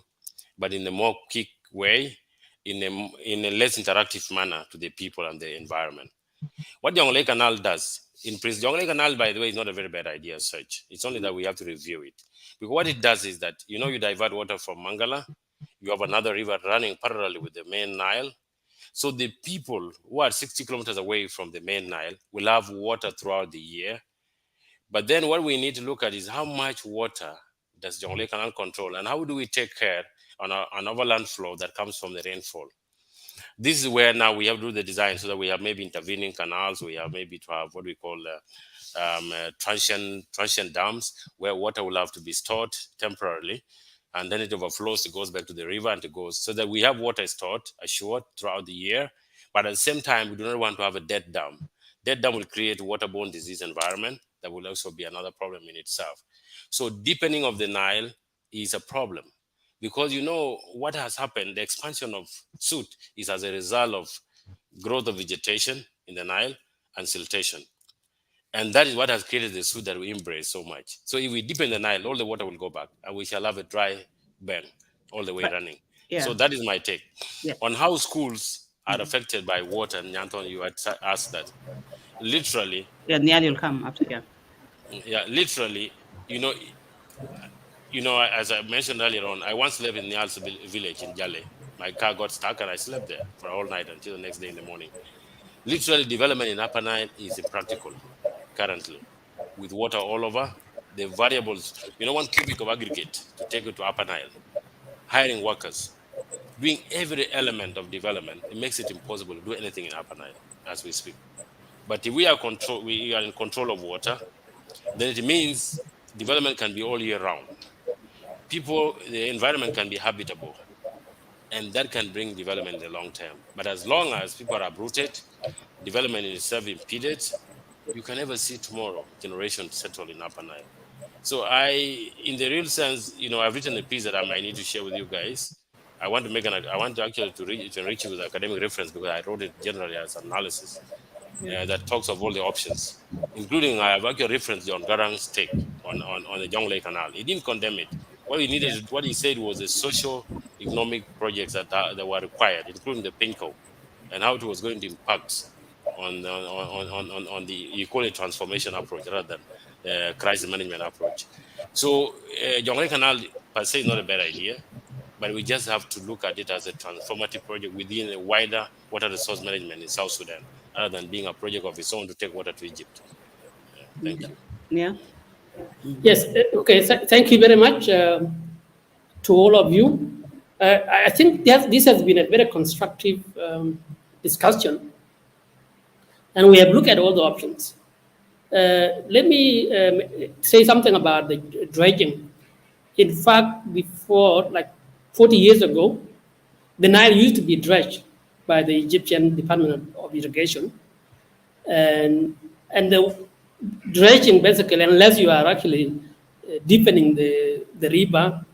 but in a more quick way, in a less interactive manner to the people and the environment. What Jonglei Canal does, Jonglei Canal, by the way, is not a very bad idea as such. It's only that we have to review it. Because what it does is that, you divert water from Mangala, you have another river running parallel with the main Nile. So the people who are 60 kilometers away from the main Nile will have water throughout the year. But then what we need to look at is how much water does Jonglei Canal control, and how do we take care on an overland flow that comes from the rainfall. This is where now we have to do the design so that we have maybe intervening canals. We have maybe to have what we call transient dams, where water will have to be stored temporarily, and then it overflows, it goes back to the river, and it goes, so that we have water stored assured throughout the year. But at the same time, we do not want to have a dead dam. Dead dam will create waterborne disease environment. That will also be another problem in itself. So deepening of the Nile is a problem, because what has happened, the expansion of soot is as a result of growth of vegetation in the Nile and siltation. And that is what has created the soot that we embrace so much. So if we deepen the Nile, all the water will go back, and we shall have a dry bank all the way running. Yeah. So that is my take. Yeah. On how schools are affected by water, and Nyanton, you had asked that. Literally. Yeah, Niall will come after, yeah. Yeah, literally, as I mentioned earlier on, I once lived in Nial's village in Jale. My car got stuck and I slept there for a whole night until the next day in the morning. Literally, development in Upper Nile is impractical currently, with water all over. The variables, 1 cubic of aggregate to take it to Upper Nile, hiring workers, doing every element of development, it makes it impossible to do anything in Upper Nile as we speak. But if we are in control of water, then it means development can be all year round. The environment can be habitable, and that can bring development in the long term. But as long as people are uprooted, development is self-impeded, you can never see tomorrow generation settle in Upper Nile. So in the real sense, I've written a piece that I might need to share with you guys. I want to actually to enrich you with academic reference, because I wrote it generally as analysis that talks of all the options, including I have actually referenced John Garang's take on the Jonglei Canal. He didn't condemn it. What he said was the socio-economic projects that were required, including the PINCO, and how it was going to impact on the, you call it transformation approach rather than crisis management approach. So Jonglei Canal per se is not a bad idea, but we just have to look at it as a transformative project within a wider water resource management in South Sudan. other than being a project of its own to take water to Egypt. Thank you. Yeah. Yes. Okay. Thank you very much to all of you. I think this has been a very constructive discussion, and we have looked at all the options. Let me say something about the dredging. In fact, before, like 40 years ago, the Nile used to be dredged by the Egyptian Department of Irrigation, and the dredging basically, unless you are actually deepening the river,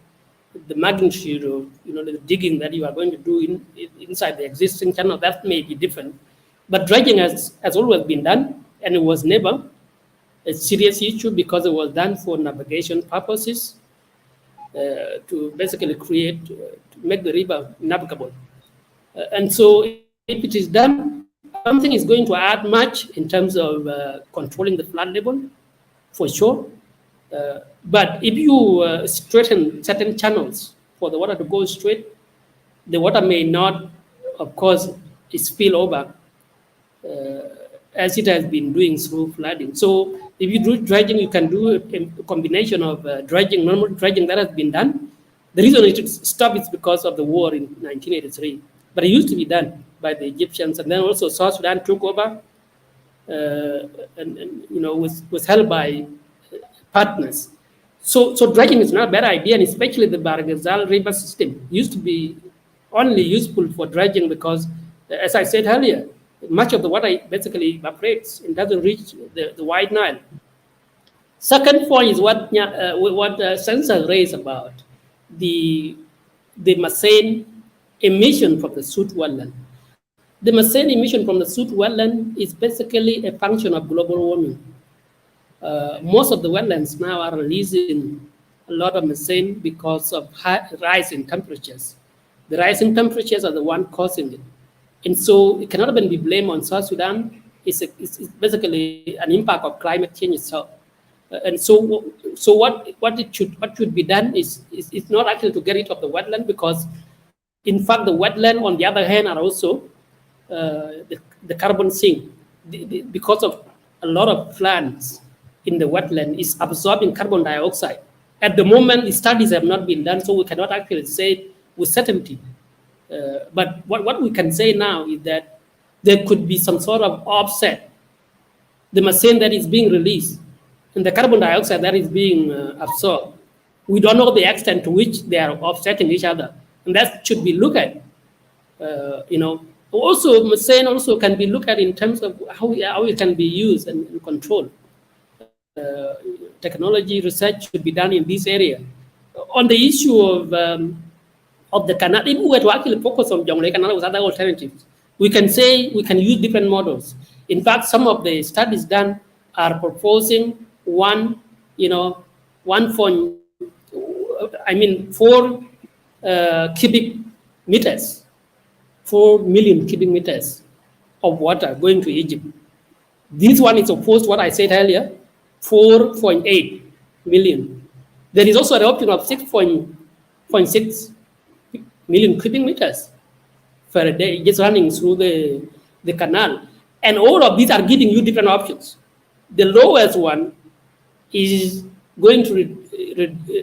the magnitude of the digging that you are going to do inside the existing channel, that may be different. But dredging has always been done, and it was never a serious issue because it was done for navigation purposes, to basically to make the river navigable. And so if it is done, I don't think it's going to add much in terms of controlling the flood level, for sure. But if you straighten certain channels for the water to go straight, the water may not, of course, spill over as it has been doing through flooding. So if you do dredging, you can do a combination of dredging, normal dredging that has been done. The reason it stopped is because of the war in 1983. But it used to be done by the Egyptians, and then also South Sudan took over, and was held by partners. So dredging is not a bad idea, and especially the Bahr Ghazal river system used to be only useful for dredging because, as I said earlier, much of the water basically evaporates and doesn't reach the White Nile. Second point is what Sensor raised about the methane emission from the soot wetland. The methane emission from the soot wetland is basically a function of global warming. Most of the wetlands now are releasing a lot of methane because of rise in temperatures. The rising temperatures are the one causing it. And so it cannot even be blamed on South Sudan. It's basically an impact of climate change itself. And so what should be done is not actually to get rid of the wetland, because in fact the wetland on the other hand are also the carbon sink, because of a lot of plants in the wetland is absorbing carbon dioxide. At the moment, the studies have not been done, so we cannot actually say with certainty. But what we can say now is that there could be some sort of offset. The methane that is being released and the carbon dioxide that is being absorbed, we don't know the extent to which they are offsetting each other, and that should be looked at. Also, methane also can be looked at in terms of how it can be used and controlled. Technology research should be done in this area. On the issue of the canal, if we were to actually focus on Jonglei Canal with other alternatives, we can say we can use different models. In fact, some of the studies done are proposing 4 cubic meters, 4 million cubic meters of water going to Egypt. This one is opposed to what I said earlier, 4.8 million. There is also an option of 6.6 million cubic meters per day just running through the canal. And all of these are giving you different options. The lowest one is going to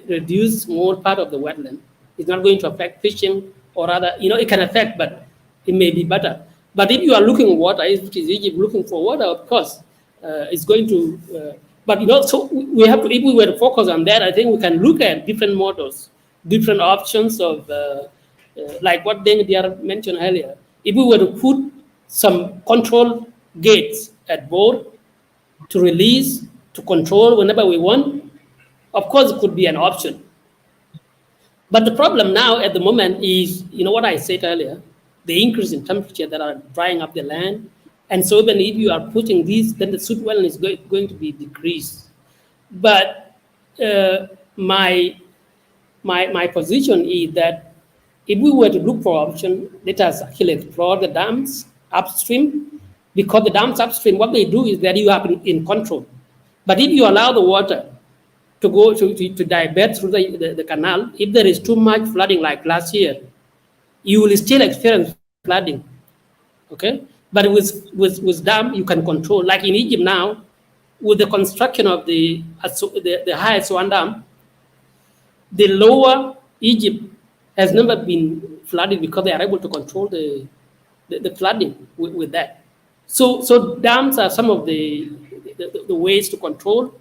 reduce more part of the wetland. It's not going to affect fishing or other, it can affect, but it may be better. But if you are looking at water, which is Egypt looking for water, of course, it's going to, so we have to, if we were to focus on that, I think we can look at different models, different options of, like what Deng Diar mentioned earlier. If we were to put some control gates at board to release, to control whenever we want, of course, it could be an option. But the problem now at the moment is, what I said earlier, the increase in temperature that are drying up the land. And so even if you are putting these, then the soot wetland is going to be decreased. But my position is that if we were to look for option, let us actually explore the dams upstream, because the dams upstream, what they do is that you have in control. But if you allow the water to go to divert through the canal, if there is too much flooding like last year, you will still experience flooding, okay? But with dam, you can control. Like in Egypt now, with the construction of the high Aswan Dam, the lower Egypt has never been flooded because they are able to control the flooding with that. So dams are some of the ways to control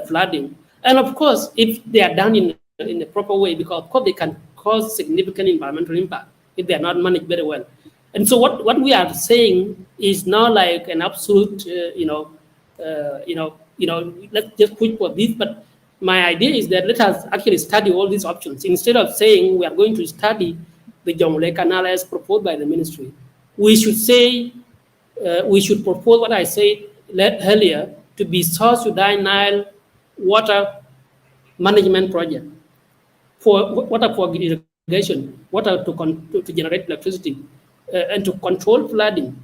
flooding. And of course, if they are done in a proper way, because of course they can cause significant environmental impact if they are not managed very well. And so what we are saying is not like an absolute, let's just push for this. But my idea is that let us actually study all these options instead of saying we are going to study the Jonglei Canal as proposed by the ministry. We should say we should propose what I said earlier to be South Sudan Nile water management project for water for irrigation, water to generate electricity, and to control flooding.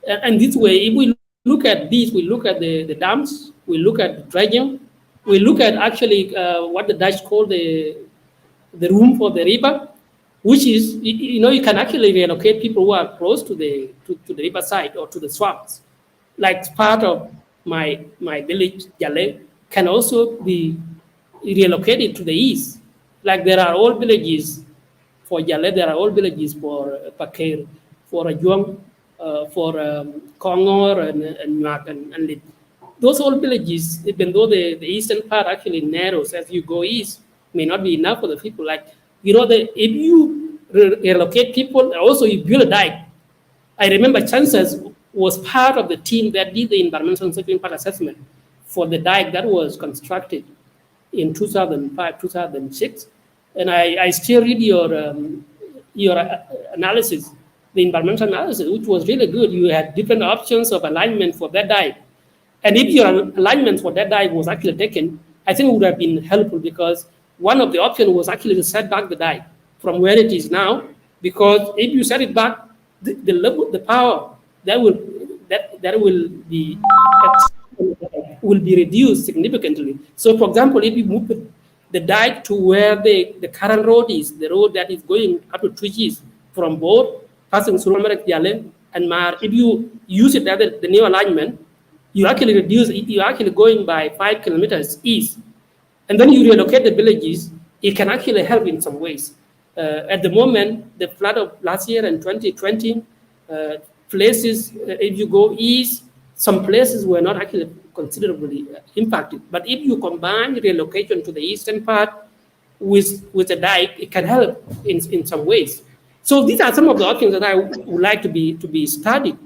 And this way, if we look at this, we look at the dams, we look at dredging, we look at actually what the Dutch call the room for the river, which is, you can actually relocate people who are close to the riverside or to the swamps. Like part of my village, Jale, can also be relocated to the east. Like there are all villages for Jale, there are all villages for Pakir, for Ajuang, for Kongor and Nyak and Lit. Those old villages, even though the eastern part actually narrows as you go east, may not be enough for the people. Like, if you relocate people, also you build a dike. I remember Chances was part of the team that did the environmental and social impact assessment for the dike that was constructed in 2005, 2006. And I still read your analysis, the environmental analysis, which was really good. You had different options of alignment for that dike. And if your alignment for that dike was actually taken, I think it would have been helpful, because one of the options was actually to set back the dike from where it is now, because if you set it back, the level, the power that will be reduced significantly. So, for example, if you move the dike to where the current road is, the road that is going up to Twitches from both passing through Amerik Yale and Mar, if you use it as the new alignment, you're actually going by 5 kilometers east. And then you relocate the villages, it can actually help in some ways. At the moment, the flood of last year and 2020, places, if you go east, some places were not actually considerably impacted. But if you combine relocation to the eastern part with a dike, it can help in some ways. So these are some of the options that I would like to be studied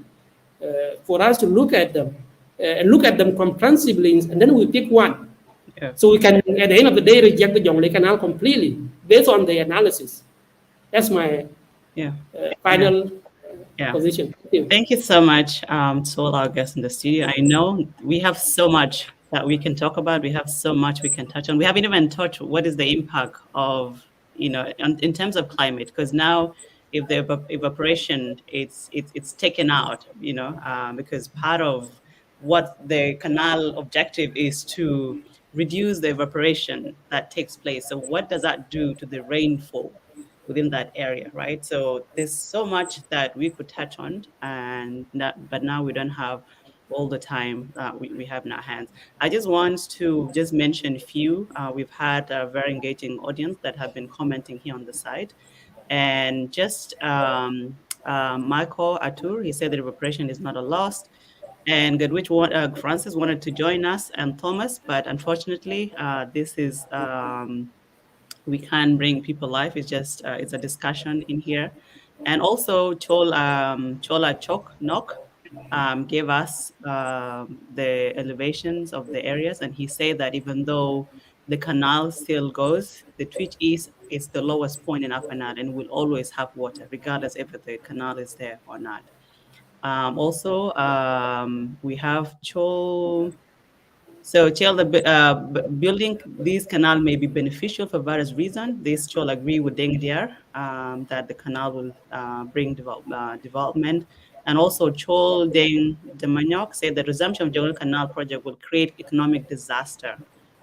for us to look at them and look at them comprehensively, and then we pick one. Yeah. So we can, at the end of the day, reject the Jonglei Canal completely based on the analysis. That's my final position. Thank you so much to all our guests in the studio. I know we have so much that we can talk about. We have so much we can touch on. We haven't even touched what is the impact of, in terms of climate, because now if the evaporation it's taken out, because part of what the canal objective is to reduce the evaporation that takes place. So what does that do to the rainfall within that area, right? So there's so much that we could touch on, but now we don't have all the time we have in our hands. I just want to mention a few. We've had a very engaging audience that have been commenting here on the site. And just Michael Atur, he said that evaporation is not a loss. And Goodwich Francis wanted to join us, and Thomas, but unfortunately, this is we can't bring people live. It's just it's a discussion in here. And also Chola Chok Nok gave us the elevations of the areas, and he said that even though the canal still goes, the Twitch is the lowest point in Upper Nile and will always have water, regardless if the canal is there or not. Also, we have Chol. So, building these canal may be beneficial for various reasons. This Chol agree with Deng Diar that the canal will bring development. And also, Chol Deng Demanyok said the resumption of Jonglei Canal project will create economic disaster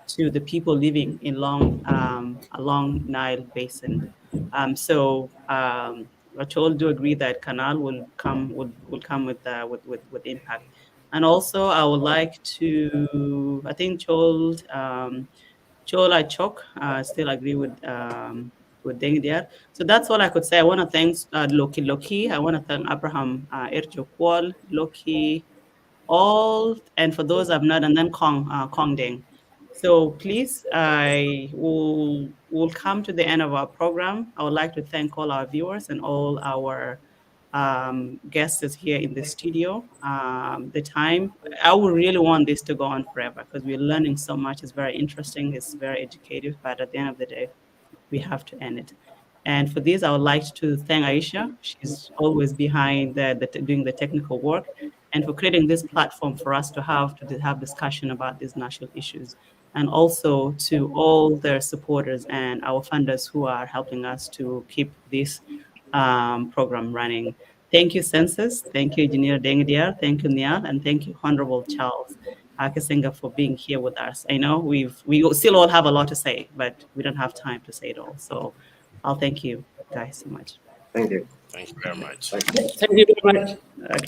to the people living along Nile Basin. Chol do agree that Canal will come with impact. And also, I would like to, I think Chol still agree with Deng there. So that's all I could say. I want to thank Loki. I want to thank Abraham Erjo Kwal, Loki, all, and for those I've not, and then Kong Deng. So please, I will come to the end of our program. I would like to thank all our viewers and all our guests is here in the studio. The time, I would really want this to go on forever because we're learning so much. It's very interesting. It's very educative. But at the end of the day, we have to end it. And for this, I would like to thank Aisha. She's always behind doing the technical work, and for creating this platform for us to have discussion about these national issues, and also to all their supporters and our funders who are helping us to keep this program running. Thank you, Census. Thank you, Engineer Dengdiar. Thank you, Niall, and thank you, Honorable Charles Akasinga, for being here with us. I know we still all have a lot to say, but we don't have time to say it all. So I'll thank you guys so much. Thank you. Thank you very much. Thank you very much. Okay.